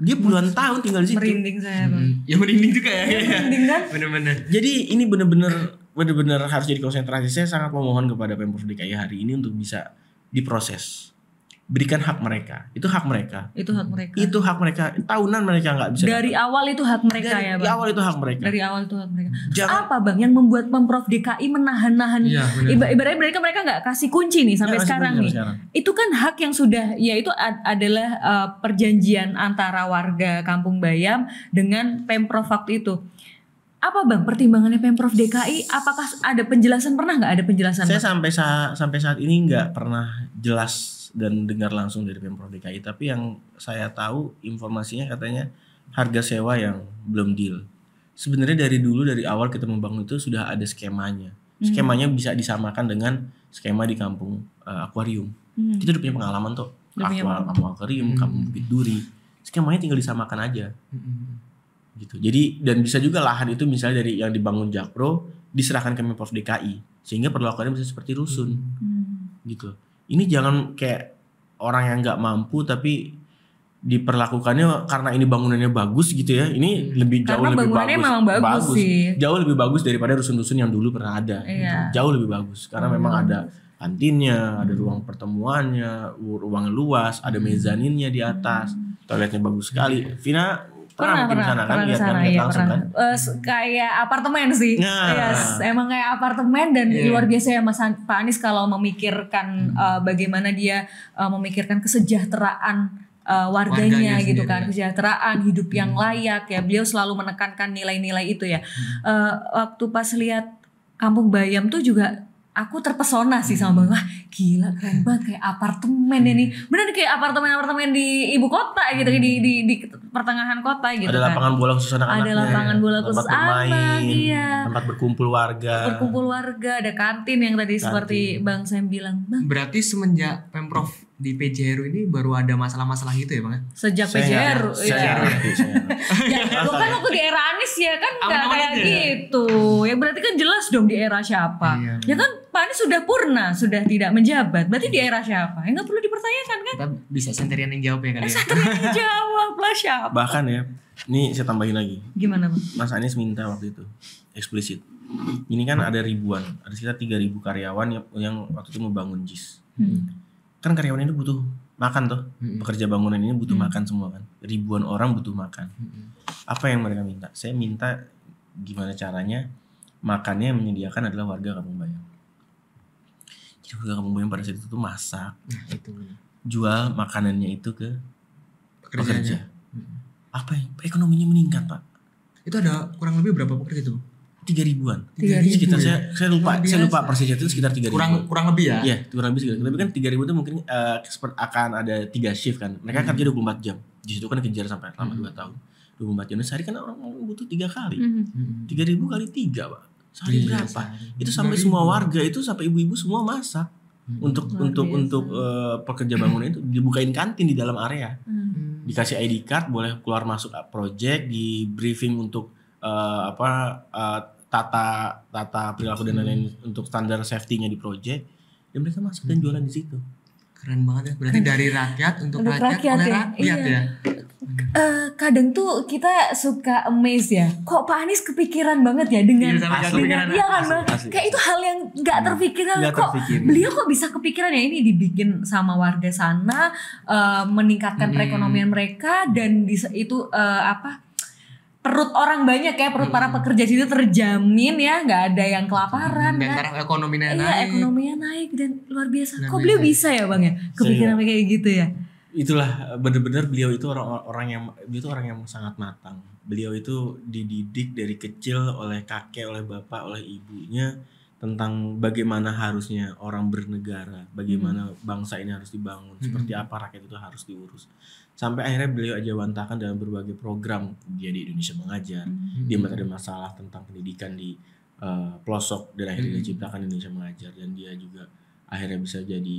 Dia puluhan tahun tinggal di situ. Merinding saya Bang. Ya merinding juga ya. Merinding kan? Bener-bener. Jadi ini benar-benar harus jadi konsentrasi. Saya sangat memohon kepada Pemprov DKI hari ini untuk bisa diproses. Berikan hak mereka. Itu hak mereka. Itu hak mereka. Itu hak mereka. Tahunan mereka nggak bisa. Dari awal itu hak mereka ya Bang. Dari awal itu hak mereka. Dari awal itu hak mereka. Apa Bang yang membuat Pemprov DKI menahan-nahan? Ibaratnya mereka nggak kasih kunci nih sampai sekarang nih. Itu kan hak yang sudah, ya itu adalah perjanjian antara warga Kampung Bayam dengan Pemprov waktu itu. Apa Bang pertimbangannya Pemprov DKI? Apakah ada penjelasan, pernah nggak ada penjelasan? Saya sampai saat ini nggak pernah jelas dan dengar langsung dari Pemprov DKI. Tapi yang saya tahu informasinya katanya harga sewa yang belum deal. Sebenarnya dari awal kita membangun itu sudah ada skemanya. Skemanya bisa disamakan dengan skema di kampung akuarium. Kita udah punya pengalaman tuh. Kampung akuarium, kampung Bukit Duri. Skemanya tinggal disamakan aja. Gitu. Jadi dan bisa juga lahan itu misalnya dari yang dibangun Jakpro diserahkan ke Pemprov DKI sehingga perlakuannya bisa seperti rusun. Gitu. Ini jangan kayak orang yang nggak mampu tapi diperlakukannya karena ini bangunannya bagus gitu ya. Ini jauh lebih bagus. Memang bagus sih. Jauh lebih bagus daripada rusun-rusun yang dulu pernah ada. Gitu. Jauh lebih bagus karena memang ada kantinnya, ada ruang pertemuannya, ruang luas, ada mezaninnya di atas, toiletnya bagus sekali. Vina pernah ke sana kan, lihat langsung kan? Kayak apartemen sih. Yes, emang kayak apartemen dan luar biasa ya Pak Anies kalau memikirkan bagaimana dia memikirkan kesejahteraan warganya gitu kan, kesejahteraan hidup yang layak ya. Beliau selalu menekankan nilai-nilai itu ya. Waktu pas lihat Kampung Bayam tuh juga aku terpesona sih sama Bang. Wah, gila keren banget kayak apartemen ini. Benar kayak apartemen-apartemen di ibu kota gitu, di pertengahan kota gitu ada kan. Lapangan bola khusus anak-anaknya. Ada lapangan bola khusus anak, iya. Tempat berkumpul warga, ada kantin yang tadi seperti Bang Sam bilang. Bang. Berarti semenjak Pemprov di PJRU ini baru ada masalah-masalah gitu ya Bang? Sejak PJRU. Saya Ya, lu kan waktu di era Anies ya kan nggak kayak gitu. Ya berarti kan jelas dong di era siapa. Ya kan Pak Anies sudah purna, sudah tidak menjabat. Berarti di era siapa? Ya nggak perlu dipertanyakan kan? Kita bisa sendirian yang jawab ya kali ya. Sendirian yang jawab lah siapa. Bahkan ya, ini saya tambahin lagi. Gimana Bang? Mas Anies minta waktu itu eksplisit. Ini kan ada ribuan, ada sekitar 3.000 karyawan yang waktu itu mau bangun JIS. Kan karyawan ini butuh makan tuh. Pekerja bangunan ini butuh makan semua kan. Ribuan orang butuh makan. Apa yang mereka minta? Saya minta gimana caranya makannya yang menyediakan adalah warga Kampung Bayam. Jadi warga Kampung Bayam pada saat itu tuh masak, jual makanannya itu ke pekerja. Apa yang ekonominya meningkat Pak? Itu ada kurang lebih berapa pekerja itu? 3.000-an. 3.000. Sekitar saya lupa persisnya itu sekitar 3.000. Kurang lebih ya? Iya, kurang lebih segitu. Tapi kan 3.000 itu mungkin akan ada 3 shift kan. Mereka kerja 24 jam. Di situ kan kejar sampai selama 2 tahun. 24 jam. Sehari kan orang butuh 3 kali. 3.000 kali 3, Pak. Sehari berapa? Itu sampai semua warga itu sampai ibu-ibu semua masak. Untuk pekerja bangunan itu dibukain kantin di dalam area. Dikasih ID card, boleh keluar masuk project, di briefing untuk tata perilaku dan lain-lain untuk standar safety-nya di project, dan mereka masuk dan jualan di situ. Keren banget ya. Berarti dari rakyat untuk rakyat oleh rakyat ya. Kadang tuh kita suka amazed ya. Kok Pak Anies kepikiran banget ya dengan iya kan Bang? Kayak itu hal yang nggak terpikirkan. Kok beliau kok bisa kepikiran ya ini dibikin sama warga sana, meningkatkan perekonomian mereka dan itu perut orang banyak ya, perut para pekerja itu terjamin ya, nggak ada yang kelaparan. Dan taraf ekonominya naik. Iya, ekonominya naik dan luar biasa. Kok beliau bisa ya Bang ya, kepikiran kayak gitu ya? Itulah benar-benar beliau itu orang yang sangat matang. Beliau itu dididik dari kecil oleh kakek, oleh bapak, oleh ibunya tentang bagaimana harusnya orang bernegara, bagaimana bangsa ini harus dibangun, seperti apa rakyat itu harus diurus. Sampai akhirnya beliau ajawantahkan dalam berbagai program. Dia di Indonesia Mengajar, dia ada masalah tentang pendidikan di pelosok dan akhirnya dia ciptakan Indonesia Mengajar, dan dia juga akhirnya bisa jadi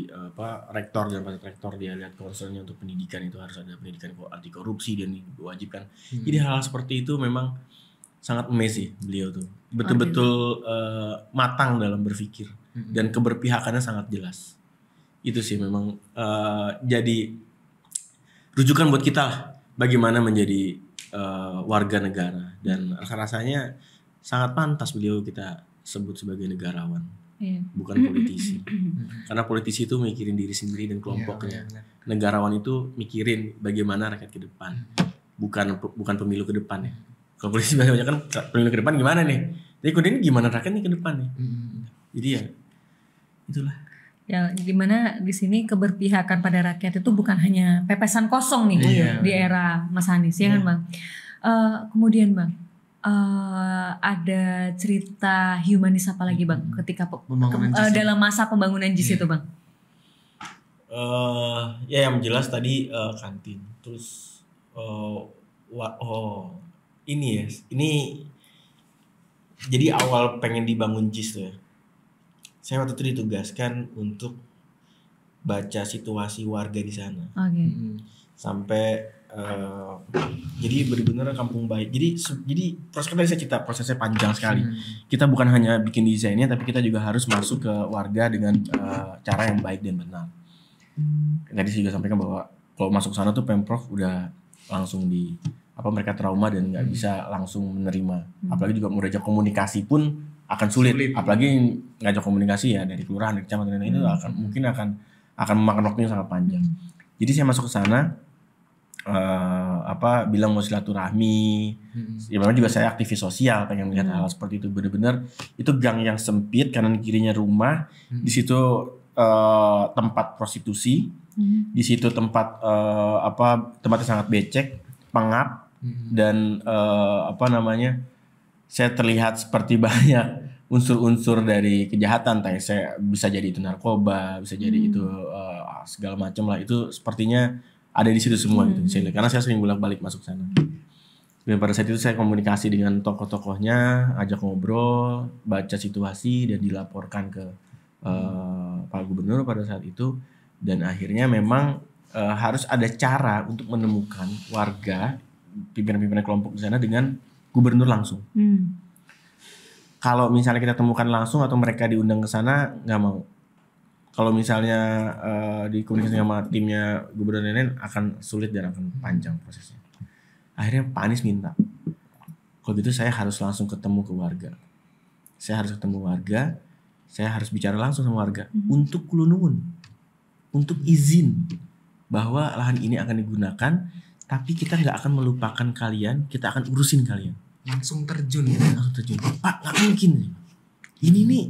rektor, dan pada rektor dia lihat concernnya untuk pendidikan itu harus ada pendidikan anti korupsi dan diwajibkan. Jadi hal-hal seperti itu memang sangat amazing beliau tuh, betul-betul matang dalam berpikir dan keberpihakannya sangat jelas. Itu sih memang jadi rujukan buat kita lah, bagaimana menjadi warga negara, dan rasanya sangat pantas beliau kita sebut sebagai negarawan. Bukan politisi. Karena politisi itu mikirin diri sendiri dan kelompoknya. Negarawan itu mikirin bagaimana rakyat ke depan. Bukan pemilu ke depan ya. Kalau politisi biasanya kan pemilu ke depan gimana nih? Jadi kemudian gimana rakyat nih ke depan nih? Jadi ya itulah. Ya dimana di sini keberpihakan pada rakyat itu bukan hanya pepesan kosong nih di era Mas Anies ya kan Bang. Kemudian Bang, ada cerita humanis apa lagi Bang ketika dalam masa pembangunan JIS itu Bang? Ya yang jelas tadi kantin, terus ini ya, ini jadi awal pengen dibangun JIS tuh ya. Saya waktu itu ditugaskan untuk baca situasi warga di sana. Oke. Sampai jadi benar-benar kampung baik. Jadi proses tadi saya cerita prosesnya panjang sekali. Kita bukan hanya bikin desainnya, tapi kita juga harus masuk ke warga dengan cara yang baik dan benar. Tadi saya juga sampaikan bahwa kalau masuk sana tuh Pemprov udah langsung mereka trauma dan nggak bisa langsung menerima. Apalagi juga mau diajak komunikasi pun akan sulit. Apalagi ngajak komunikasi ya dari kelurahan, dari kecamatan itu akan memakan waktu yang sangat panjang. Jadi saya masuk ke sana. Bilang mau silaturahmi, ya memang juga saya aktivis sosial, pengen melihat hal seperti itu. Benar-benar itu gang yang sempit, kanan kirinya rumah, di situ tempat prostitusi, di situ tempatnya sangat becek, pengap, dan saya terlihat seperti banyak unsur-unsur dari kejahatan. Saya bisa jadi itu narkoba, bisa jadi itu segala macam lah. Itu sepertinya ada di situ semua gitu. Karena saya sering bolak-balik masuk sana. Dan pada saat itu saya komunikasi dengan tokoh-tokohnya, ajak ngobrol, baca situasi dan dilaporkan ke Pak Gubernur pada saat itu. Dan akhirnya memang harus ada cara untuk menemukan warga, pimpinan-pimpinan kelompok di sana dengan gubernur langsung. Kalau misalnya kita temukan langsung atau mereka diundang ke sana, nggak mau. Kalau misalnya dikomunikasi sama timnya gubernur Nenen akan sulit dan akan panjang prosesnya. Akhirnya Pak Anies minta, kalau gitu saya harus langsung ketemu ke warga. Saya harus ketemu warga, saya harus bicara langsung sama warga untuk kulunun, untuk izin bahwa lahan ini akan digunakan, tapi kita nggak akan melupakan kalian, kita akan urusin kalian. Langsung terjun. Pak, nggak mungkin. Ini nih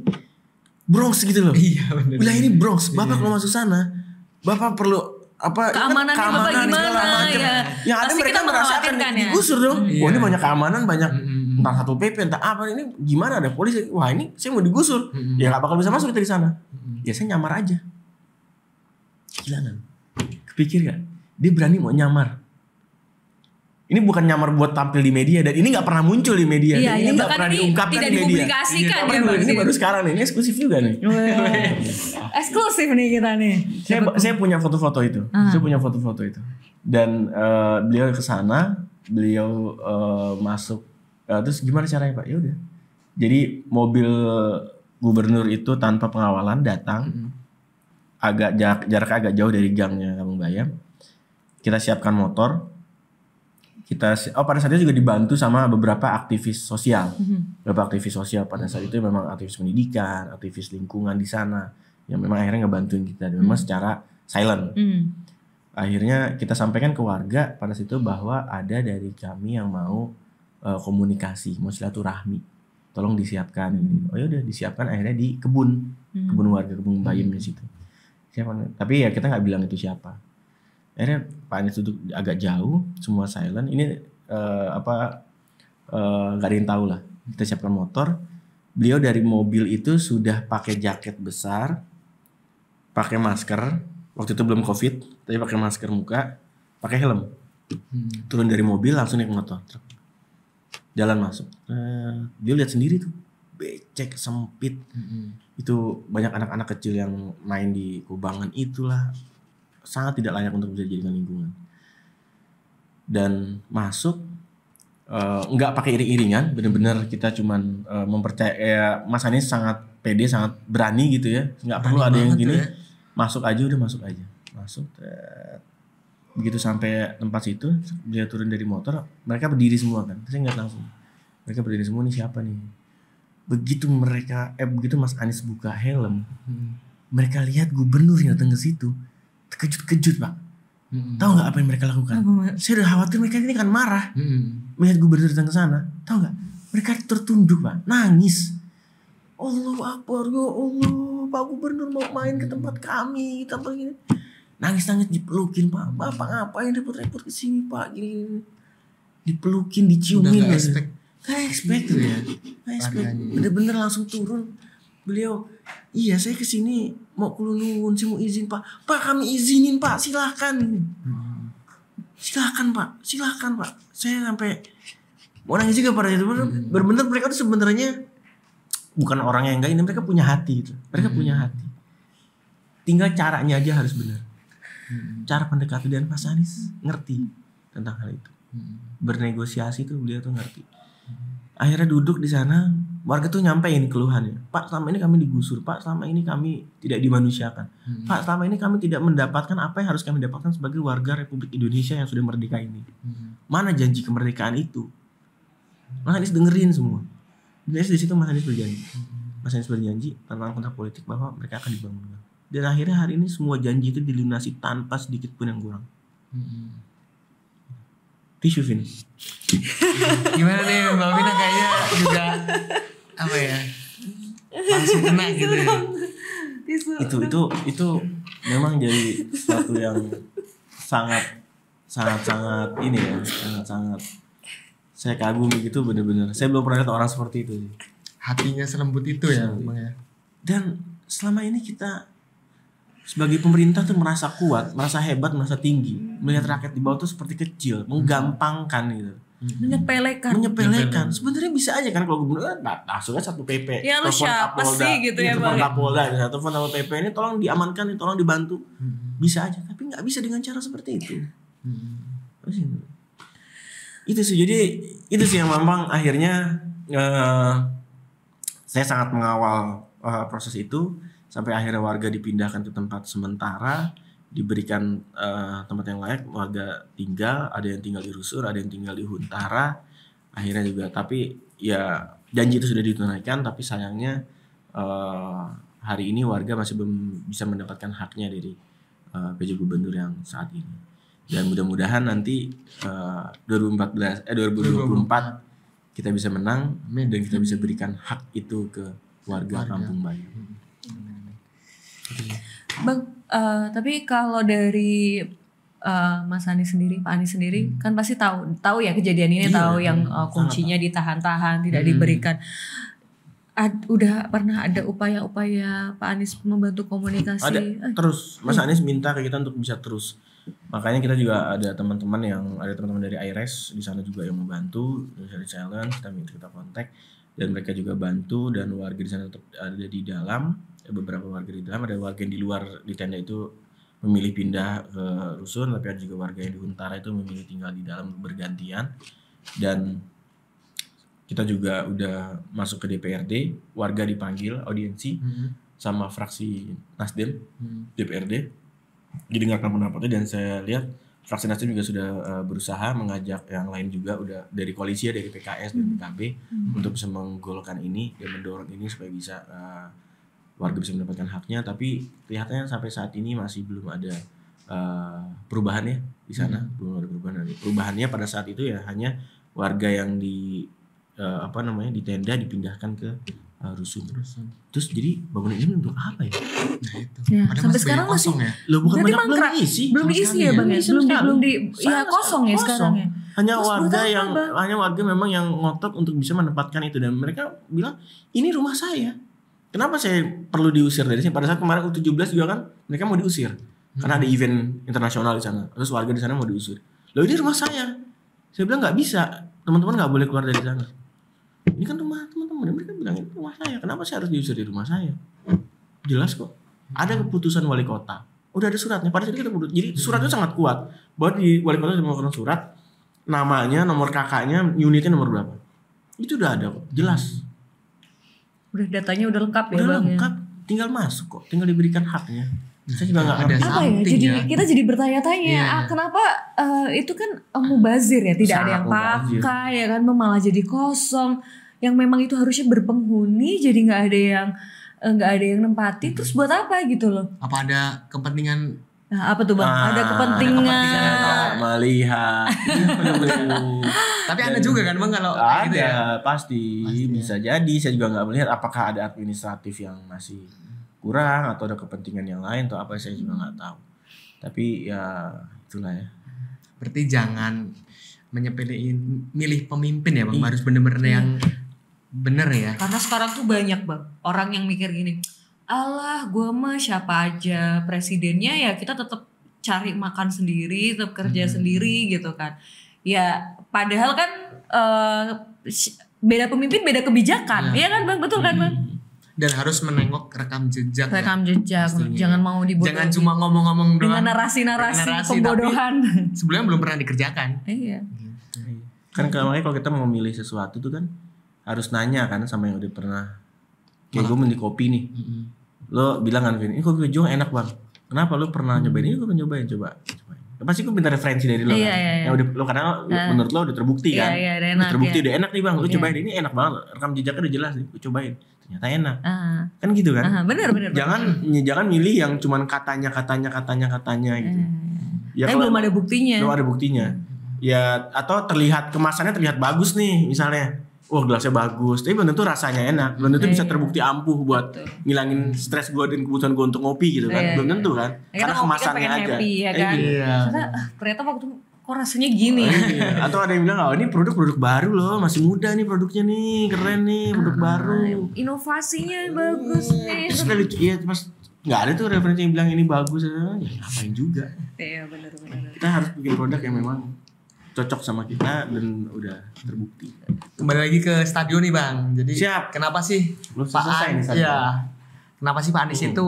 Bronx gitu loh. Iya benar. Bila ini Bronx, Bapak kalau masuk sana, Bapak perlu keamanannya Bapak gimana ya? Yang ada mereka merasa akan digusur dong. Wah ini banyak keamanan, banyak entah satu PP, entah apa ini gimana ada polisi. Wah ini saya mau digusur. Ya nggak bakal bisa masuk kita di sana. Ya saya nyamar aja. Gila kan? Kepikir gak? Dia berani mau nyamar. Ini bukan nyamar buat tampil di media dan ini nggak pernah muncul di media. Iya, ini nggak pernah diungkapkan di media. Dipublikasikan Ini baru sekarang nih, ini eksklusif juga nih. Eksklusif nih kita nih. Saya punya foto-foto itu. Dan beliau ke sana, beliau masuk. Terus gimana caranya Pak? Ya udah. Jadi mobil gubernur itu tanpa pengawalan datang, jaraknya agak jauh dari gangnya Kampung Bayam. Kita siapkan motor. Pada saat itu juga dibantu sama beberapa aktivis sosial. Beberapa aktivis sosial pada saat itu memang aktivis pendidikan, aktivis lingkungan di sana yang memang akhirnya ngebantuin kita dan memang secara silent. Akhirnya kita sampaikan ke warga pada situ bahwa ada dari kami yang mau komunikasi, mau silaturahmi. Tolong disiapkan. Oh ya udah disiapkan akhirnya di kebun warga, kebun bayam di situ. Tapi ya kita nggak bilang itu siapa. Akhirnya Pak Anies duduk agak jauh, semua silent. Ini gak ada yang tahu lah. Kita siapkan motor. Beliau dari mobil itu sudah pakai jaket besar, pakai masker. Waktu itu belum COVID, tapi pakai masker muka, pakai helm. Turun dari mobil langsung naik motor. Jalan masuk. Dia lihat sendiri tuh, becek sempit. Itu banyak anak-anak kecil yang main di kubangan itulah. Sangat tidak layak untuk bisa dijadikan lingkungan. Dan masuk nggak pakai iring-iringan, benar-benar kita cuman mempercaya Mas Anies sangat pede, sangat berani gitu ya, nggak perlu ada yang gini, masuk aja. Begitu sampai tempat situ, dia turun dari motor, mereka berdiri semua kan, saya nggak langsung, mereka berdiri semua, nih siapa nih? Begitu Mas Anies buka helm, mereka lihat gubernur yang datang ke situ. Terkejut Pak. Tahu nggak apa yang mereka lakukan? Saya udah khawatir mereka ini akan marah melihat gubernur datang ke sana. Tahu nggak? Mereka tertunduk Pak, nangis. Allahu Akbar, ya Allah, Pak Gubernur mau main ke tempat kami, tempat ini. Nangis dipelukin Pak. Bapak ngapain repot-repot kesini Pak? Gini. Dipelukin, diciumin. Udah nggak expect tuh ya. Bener-bener langsung turun. Beliau, iya saya kesini mau kulunun, saya mau izin Pak. Pak kami izinin Pak, silahkan. Silakan Pak. Saya sampai mau nangis juga pada itu. Benar-benar mereka tuh sebenarnya bukan orang yang enggak, ini mereka punya hati gitu. Mereka punya hati. Tinggal caranya aja harus benar. Cara pendekatan, dan Mas Anies ngerti tentang hal itu. Bernegosiasi tuh beliau tuh ngerti. Akhirnya duduk di sana, warga tuh nyampein keluhannya. Pak, selama ini kami digusur. Pak, selama ini kami tidak dimanusiakan. Pak, selama ini kami tidak mendapatkan apa yang harus kami dapatkan sebagai warga Republik Indonesia yang sudah merdeka ini. Mana janji kemerdekaan itu? Mas Anies dengerin semua. Di situ Mas Anies berjanji. Mas Anies berjanji tentang kontrak politik bahwa mereka akan dibangunkan. Dan akhirnya hari ini semua janji itu dilunasi tanpa sedikit pun yang kurang. Tisu Vin. Gimana nih Mbak Vina, kayaknya juga apa ya, langsung kena gitu ya. Itu memang jadi sesuatu yang sangat ini ya, sangat saya kagumi gitu, bener-bener. Saya belum pernah lihat orang seperti itu. Hatinya selembut itu ya Bang ya. Dan selama ini kita sebagai pemerintah tuh merasa kuat, merasa hebat, merasa tinggi, melihat rakyat di bawah tuh seperti kecil, menggampangkan gitu. Menyepelekan. Sebenarnya bisa aja kan kalau gubernur masuknya satu PP. Ya lu siapa sih gitu ya Bang. Kapolda, telepon sama PP ini tolong diamankan, tolong dibantu. Bisa aja, tapi nggak bisa dengan cara seperti itu. Itu sih, jadi itu sih yang memang akhirnya saya sangat mengawal proses itu sampai akhirnya warga dipindahkan ke tempat sementara, diberikan tempat yang layak, warga tinggal, ada yang tinggal di Rusur, ada yang tinggal di Huntara, akhirnya juga. Tapi ya janji itu sudah ditunaikan, tapi sayangnya hari ini warga masih belum bisa mendapatkan haknya dari PJ Gubernur yang saat ini. Dan mudah-mudahan nanti 2024 kita bisa menang dan kita bisa berikan hak itu ke warga Kampung Bayu. Bang, tapi kalau dari Mas Anies sendiri, Pak Anies sendiri kan pasti tahu ya kejadian ini, tahu yang kuncinya ditahan-tahan, tidak diberikan. Udah pernah ada upaya-upaya Pak Anies membantu komunikasi? Ada, terus Mas Anies minta ke kita untuk bisa terus. Makanya kita juga ada teman-teman dari IRES di sana juga yang membantu dari challenge, kita kontak dan mereka juga bantu, dan warga di sana tetap ada di dalam. Beberapa warga di dalam, ada warga yang di luar di tenda itu memilih pindah ke Rusun, tapi ada juga warga yang di Huntara itu memilih tinggal di dalam bergantian. Dan kita juga udah masuk ke DPRD, warga dipanggil audiensi sama fraksi Nasdem DPRD, didengarkan pendapatnya, dan saya lihat fraksi Nasdem juga sudah berusaha mengajak yang lain juga, udah dari koalisi ya, dari PKS dan PKB untuk bisa menggolkan ini dan mendorong ini supaya bisa warga bisa mendapatkan haknya. Tapi kelihatannya sampai saat ini masih belum ada perubahan ya di sana. Belum ada perubahan. Perubahannya pada saat itu ya hanya warga yang di di tenda dipindahkan ke Rusun. Terus jadi bangunan ini untuk apa ya? Ya, sampai sekarang masih ya? Loh, bukan banyak, belum diisi ya Bang ya? Belum ya kosong ya sekarang ya. Hanya warga memang yang ngotot untuk bisa menempatkan itu, dan mereka bilang ini rumah saya. Kenapa saya perlu diusir dari sini? Pada saat kemarin U17 juga kan mereka mau diusir karena ada event internasional di sana. Terus warga di sana mau diusir. Loh, ini rumah saya. Saya bilang nggak bisa. Teman-teman nggak boleh keluar dari sana. Ini kan rumah teman-teman. Mereka bilang ini rumah saya. Kenapa saya harus diusir di rumah saya? Jelas kok. Ada keputusan wali kota. Udah ada suratnya. Pada saat itu kita butuh. Jadi suratnya sangat kuat. Bahwa di wali kota sudah mengeluarkan surat. Namanya, nomor kakaknya, unitnya nomor berapa. Itu udah ada kok. Jelas. Udah datanya udah lengkap ya Bang. Udah lengkap. Tinggal masuk kok. Tinggal diberikan haknya. Saya juga nggak ada apa ya? Jadi kita jadi bertanya-tanya, kenapa itu kan mubazir ya, tidak ada yang pakai ya kan, malah jadi kosong. Yang memang itu harusnya berpenghuni, jadi nggak ada yang nempati. Terus buat apa gitu loh? Apa ada kepentingan? Nah, apa tuh Bang? Ada kepentingan melihat. Tapi ada juga kan Bang kalau ada gitu ya? pasti bisa jadi. Saya juga nggak melihat apakah ada administratif yang masih kurang atau ada kepentingan yang lain atau apa, saya juga nggak tahu. Tapi ya itulah ya. Berarti jangan menyepelein milih pemimpin ya Bang, harus bener-bener yang bener ya. Karena sekarang tuh banyak Bang orang yang mikir gini, alah gue mah siapa aja presidennya ya kita tetap cari makan sendiri, tetap kerja sendiri gitu kan. Ya padahal kan beda pemimpin beda kebijakan. Iya kan Bang, betul kan Bang? Dan harus menengok rekam jejak. Rekam jejak, pastinya. jangan mau dibodohi. Jangan cuma ngomong-ngomong doang. dengan narasi-narasi Narasi, pembodohan. tapi sebelumnya belum pernah dikerjakan. Iya. Kan makanya kalau kita mau memilih sesuatu tuh kan harus nanya kan sama yang udah pernah. Kayak gue milih kopi nih. Lo bilang kan Vin, ini kopi Jong enak bang. Kenapa lo pernah nyobain ini? Gue pernah nyobain, coba. Pasti gue minta referensi dari lo kan. Iya. Yang udah lo karena menurut lo udah terbukti kan. Iya, udah Udah enak, terbukti ya. udah enak nih bang. Lo cobain ini enak banget. Rekam jejaknya udah jelas nih. Lo cobain. Ternyata enak. Kan gitu kan. Bener. Jangan milih yang cuman katanya gitu. Ya, Tapi belum ada buktinya. Belum ada buktinya. Ya atau kemasannya terlihat bagus nih misalnya. Wah gelasnya bagus, tapi belum tentu rasanya enak, belum tentu bisa terbukti ampuh buat ngilangin stres gue dan kebutuhan gue untuk ngopi gitu kan, belum tentu kan, karena kemasannya kan aja. Happy, ya kan? Ternyata waktu kok rasanya gini. Iya. Atau ada yang bilang, oh ini produk baru loh, masih muda nih produknya nih, keren nih produk baru. Inovasinya bagus nih. Terus iya pas nggak ada tuh referensi yang bilang ini bagus, ya ngapain juga. Iya benar. Kita harus bikin produk yang memang cocok sama kita dan udah terbukti. Kembali lagi ke stadion nih bang. Jadi Siap. kenapa sih Belum Pak selesai nih Anies? stadion. Ya, kenapa sih Pak Anies itu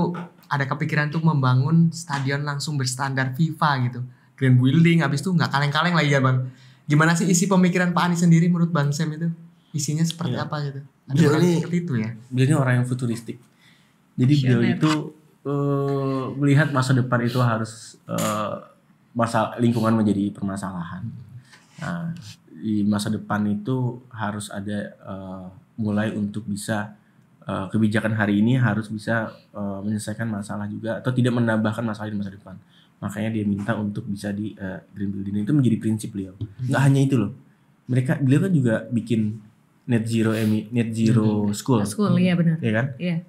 ada kepikiran tuh membangun stadion langsung berstandar FIFA gitu, grand building, habis itu nggak kaleng-kaleng lagi ya bang. Gimana sih isi pemikiran Pak Anies sendiri menurut Bang Sam itu? Isinya seperti apa gitu? Ada Beliau orang ini- seperti itu ya? Beliau ini orang yang futuristik. Jadi beliau Visioner. itu melihat masa depan itu harus masa lingkungan menjadi permasalahan. Nah, di masa depan itu harus ada mulai untuk bisa kebijakan hari ini harus bisa menyelesaikan masalah juga atau tidak menambahkan masalah di masa depan. Makanya dia minta untuk bisa di green building itu menjadi prinsip beliau. Nggak hanya itu loh. Beliau kan juga bikin net zero school. School, iya benar. Ya kan? Iya.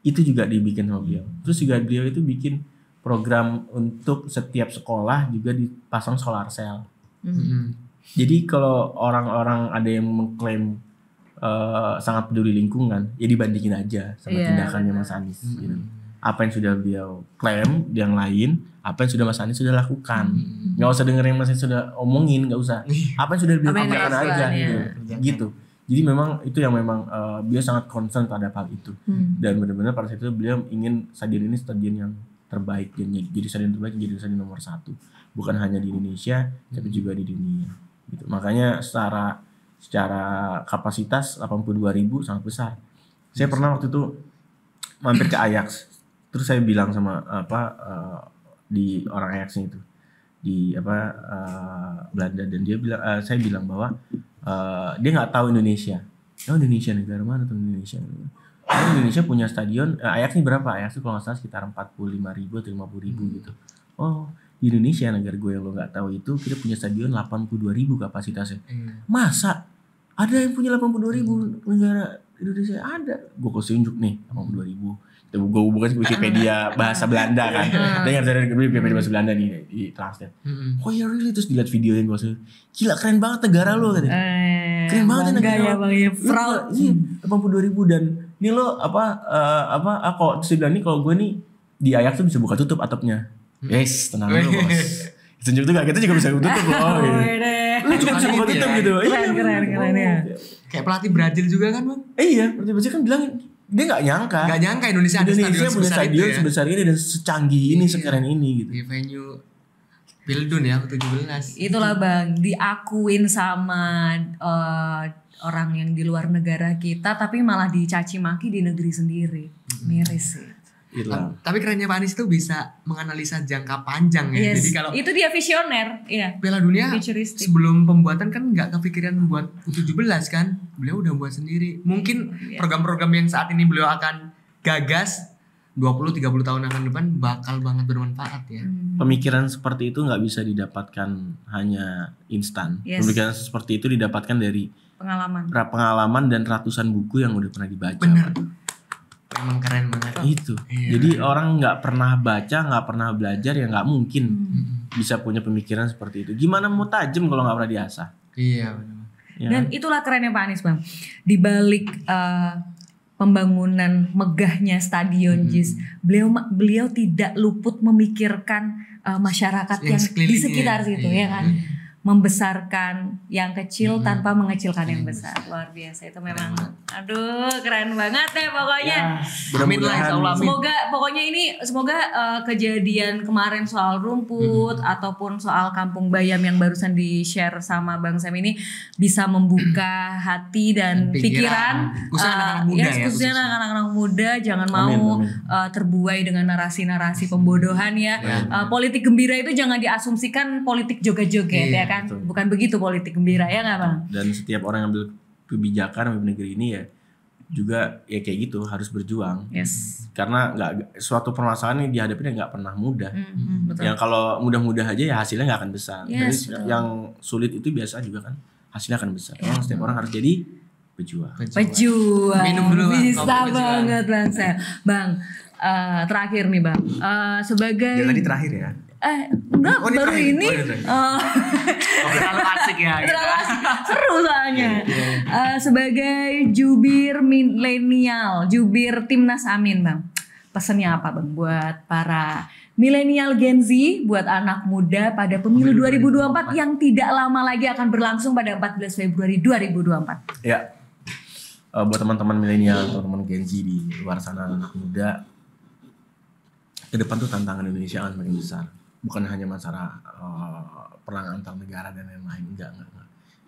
Itu juga dibikin sama beliau. Terus juga beliau itu bikin program untuk setiap sekolah juga dipasang solar cell. Jadi kalau orang-orang ada yang mengklaim sangat peduli lingkungan, ya dibandingin aja sama Iya, tindakannya benar. Mas Anies. Gitu. Apa yang sudah beliau klaim, yang lain, apa yang sudah Mas Anies sudah lakukan. Nggak usah dengerin yang Mas Anies sudah omongin, nggak usah. Apa yang sudah beliau Apa yang kerjakan dilakukan, aja, ya. gitu. Jadi memang itu yang memang beliau sangat concern terhadap hal itu. Dan benar-benar pada saat itu beliau ingin stadion ini stadion yang terbaik, jadi stadion terbaik, jadi stadion nomor 1. Bukan hanya di Indonesia, tapi juga di dunia. Gitu. Makanya secara kapasitas 82.000 sangat besar. Saya pernah waktu itu mampir ke Ajax, terus saya bilang sama di orang Ajaxnya itu di Belanda, dan dia bilang saya bilang bahwa dia nggak tahu Indonesia. Oh Indonesia negara mana tuh Indonesia? Indonesia punya stadion Ajax ini berapa? Ajax itu kalau nggak salah sekitar 45.000 atau 50.000 gitu. Oh di Indonesia negara gue yang lo nggak tahu itu kita punya stadion 82.000 kapasitasnya. Masa ada yang punya 82.000 negara Indonesia? Ada. Gue kasih tunjuk nih 82.000. Gue bukan Wikipedia bahasa Belanda kan. Dengar dari Wikipedia bahasa Belanda nih di translate. Oh ya really, terus dilihat video yang gue kasih. Gila keren banget negara lo katanya. Keren banget ya negara. Ya bang ya, proud. Iya 82.000 dan ini lo kok terus dia bilang nih kalau gue nih di Ajax tuh bisa buka tutup atapnya. Yes, tenang dulu bos. Tunjuk tuh kita juga bisa buka tutup loh. Lu juga bisa buka tutup gitu. Keren ya. Kayak pelatih Brazil juga kan bang? Iya, pelatih kan bilang dia nggak nyangka. Gak nyangka Indonesia ada stadion punya sebesar itu stadion ya. sebesar ini dan secanggih ini, sekeren ini gitu. Di venue Pildun ya 17. Itulah bang, diakuin sama orang yang di luar negara kita, tapi malah dicaci maki di negeri sendiri. Miris sih. Itulah. Tapi kerennya Pak Anies tuh bisa menganalisa jangka panjang ya. Yes. Jadi kalau Itu dia visioner, iya. Piala Dunia Futuristic. sebelum pembuatan kan nggak kepikiran buat U17 kan, beliau udah buat sendiri. Mungkin program-program yang saat ini beliau akan gagas 20-30 tahun akan depan bakal banget bermanfaat ya. Pemikiran seperti itu nggak bisa didapatkan hanya instan. Yes. Pemikiran seperti itu didapatkan dari Pengalaman dan ratusan buku yang udah pernah dibaca. Bener. Emang keren banget. Itu. Iya. Jadi orang nggak pernah baca, nggak pernah belajar ya nggak mungkin bisa punya pemikiran seperti itu. Gimana mau tajam kalau nggak pernah diasah? Iya benar. Ya Dan kan? itulah kerennya Pak Anies bang. Di balik pembangunan megahnya stadion JIS, beliau tidak luput memikirkan masyarakat yang di sekitar situ ya kan. Membesarkan yang kecil tanpa mengecilkan yang besar. Luar biasa itu memang. Aduh, keren banget deh pokoknya. Amin lah, insyaallah. Semoga kejadian kemarin soal rumput ataupun soal Kampung Bayam yang barusan di-share sama Bang Sam ini bisa membuka hati dan pikiran khususnya anak-anak muda, jangan mau terbuai dengan narasi-narasi pembodohan ya. Politik gembira itu jangan diasumsikan politik joget-joget ya kan. Bukan begitu politik gembira ya nggak Bang? Dan setiap orang yang ambil kebijakan memimpin negeri ini ya juga ya kayak gitu, harus berjuang. Karena suatu permasalahan yang dihadapi nggak pernah mudah. Yang kalau mudah-mudah aja ya hasilnya nggak akan besar. Jadi yang sulit itu biasa juga kan hasilnya akan besar. Setiap orang harus jadi pejuang. Minum dulu Bang. Bisa banget Bang Sam. Bang, terakhir nih Bang. Sebagai tadi terakhir ya. Enggak, baru ini. Terlalu asik ya. Terlalu asik. Seru soalnya. Sebagai jubir milenial, jubir Timnas Amin Bang. Pesannya apa Bang buat para milenial Gen Z, buat anak muda pada pemilu 2024 yang tidak lama lagi akan berlangsung pada 14 Februari 2024. Ya. Buat teman-teman milenial, teman-teman Gen Z di luar sana, anak muda, ke depan tuh tantangan Indonesia akan makin besar. Bukan hanya masalah perang antar negara dan lain-lain, enggak.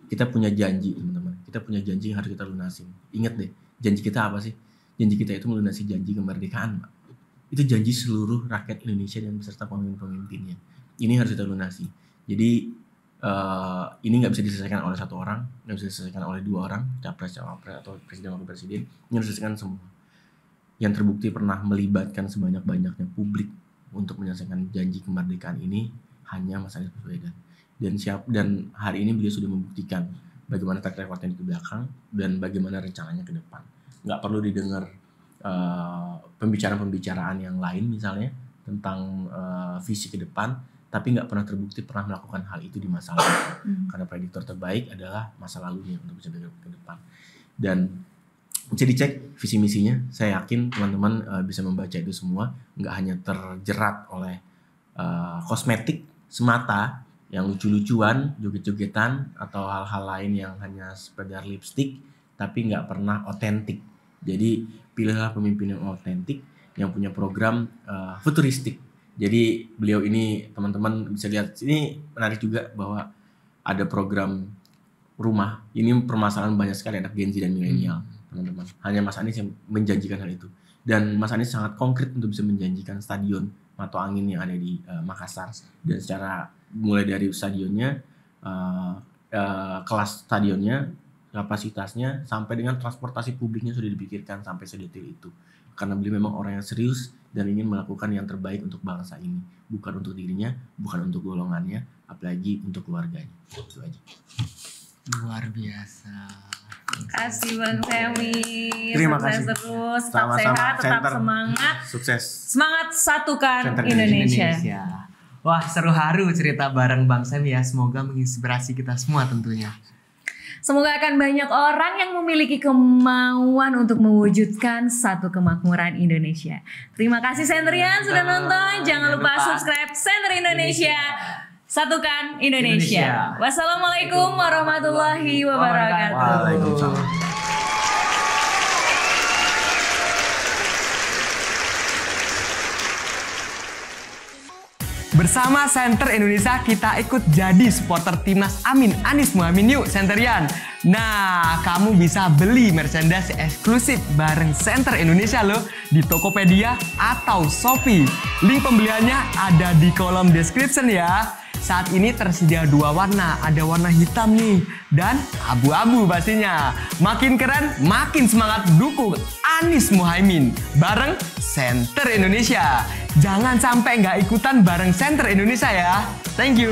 Kita punya janji teman-teman, kita punya janji yang harus kita lunasin. Ingat deh, janji kita apa sih? Janji kita itu melunasi janji kemerdekaan, Pak. Itu janji seluruh rakyat Indonesia dan beserta pemimpin-pemimpinnya. Ini harus kita lunasi. Jadi ini nggak bisa diselesaikan oleh satu orang, nggak bisa diselesaikan oleh dua orang, capres, cawapres atau presiden wakil presiden. Ini harus diselesaikan semua. Yang terbukti pernah melibatkan sebanyak-banyaknya publik untuk menyelesaikan janji kemerdekaan ini hanya Mas Anies Baswedan. Dan hari ini beliau sudah membuktikan bagaimana track recordnya di belakang dan bagaimana rencananya ke depan. Nggak perlu didengar pembicaraan-pembicaraan yang lain misalnya tentang visi ke depan, tapi nggak pernah terbukti pernah melakukan hal itu di masa lalu. Karena prediktor terbaik adalah masa lalunya untuk bisa ke depan. Dan bisa dicek visi misinya. Saya yakin teman-teman bisa membaca itu semua, nggak hanya terjerat oleh kosmetik semata yang lucu-lucuan, joget-jogetan atau hal-hal lain yang hanya sekedar lipstick, tapi nggak pernah otentik. Jadi pilihlah pemimpin yang otentik, yang punya program futuristik. Jadi beliau ini teman-teman bisa lihat sini, menarik juga bahwa ada program rumah. Ini permasalahan banyak sekali anak Gen Z dan milenial. Teman-teman, hanya Mas Anies yang menjanjikan hal itu, dan Mas Anies sangat konkret untuk bisa menjanjikan stadion Mato Angin yang ada di Makassar, dan secara mulai dari stadionnya, kelas stadionnya, kapasitasnya, sampai dengan transportasi publiknya sudah dipikirkan sampai sedetail itu, karena beliau memang orang yang serius dan ingin melakukan yang terbaik untuk bangsa ini, bukan untuk dirinya, bukan untuk golongannya, apalagi untuk keluarganya. Itu aja. Luar biasa. Terima kasih Bang Semi. Terima kasih. Terus tetap Sama-sama, sehat, tetap Center. semangat. Sukses. Semangat satukan Center Indonesia. Wah, seru haru cerita bareng Bang Sam ya. Semoga menginspirasi kita semua tentunya. Semoga akan banyak orang yang memiliki kemauan untuk mewujudkan satu kemakmuran Indonesia. Terima kasih Sendrian sudah nonton. Jangan lupa subscribe Center Indonesia. Satukan Indonesia. Wassalamualaikum warahmatullahi wabarakatuh. Waalaikumsalam. Bersama Center Indonesia kita ikut jadi supporter Timnas Amin Anies Muhaimin yuk Centerian. Nah, kamu bisa beli merchandise eksklusif bareng Center Indonesia loh di Tokopedia atau Shopee. Link pembeliannya ada di kolom description ya. Saat ini tersedia dua warna, ada warna hitam nih dan abu-abu pastinya. Makin keren, makin semangat dukung Anies Muhaimin bareng Center Indonesia. Jangan sampai nggak ikutan bareng Center Indonesia ya. Thank you.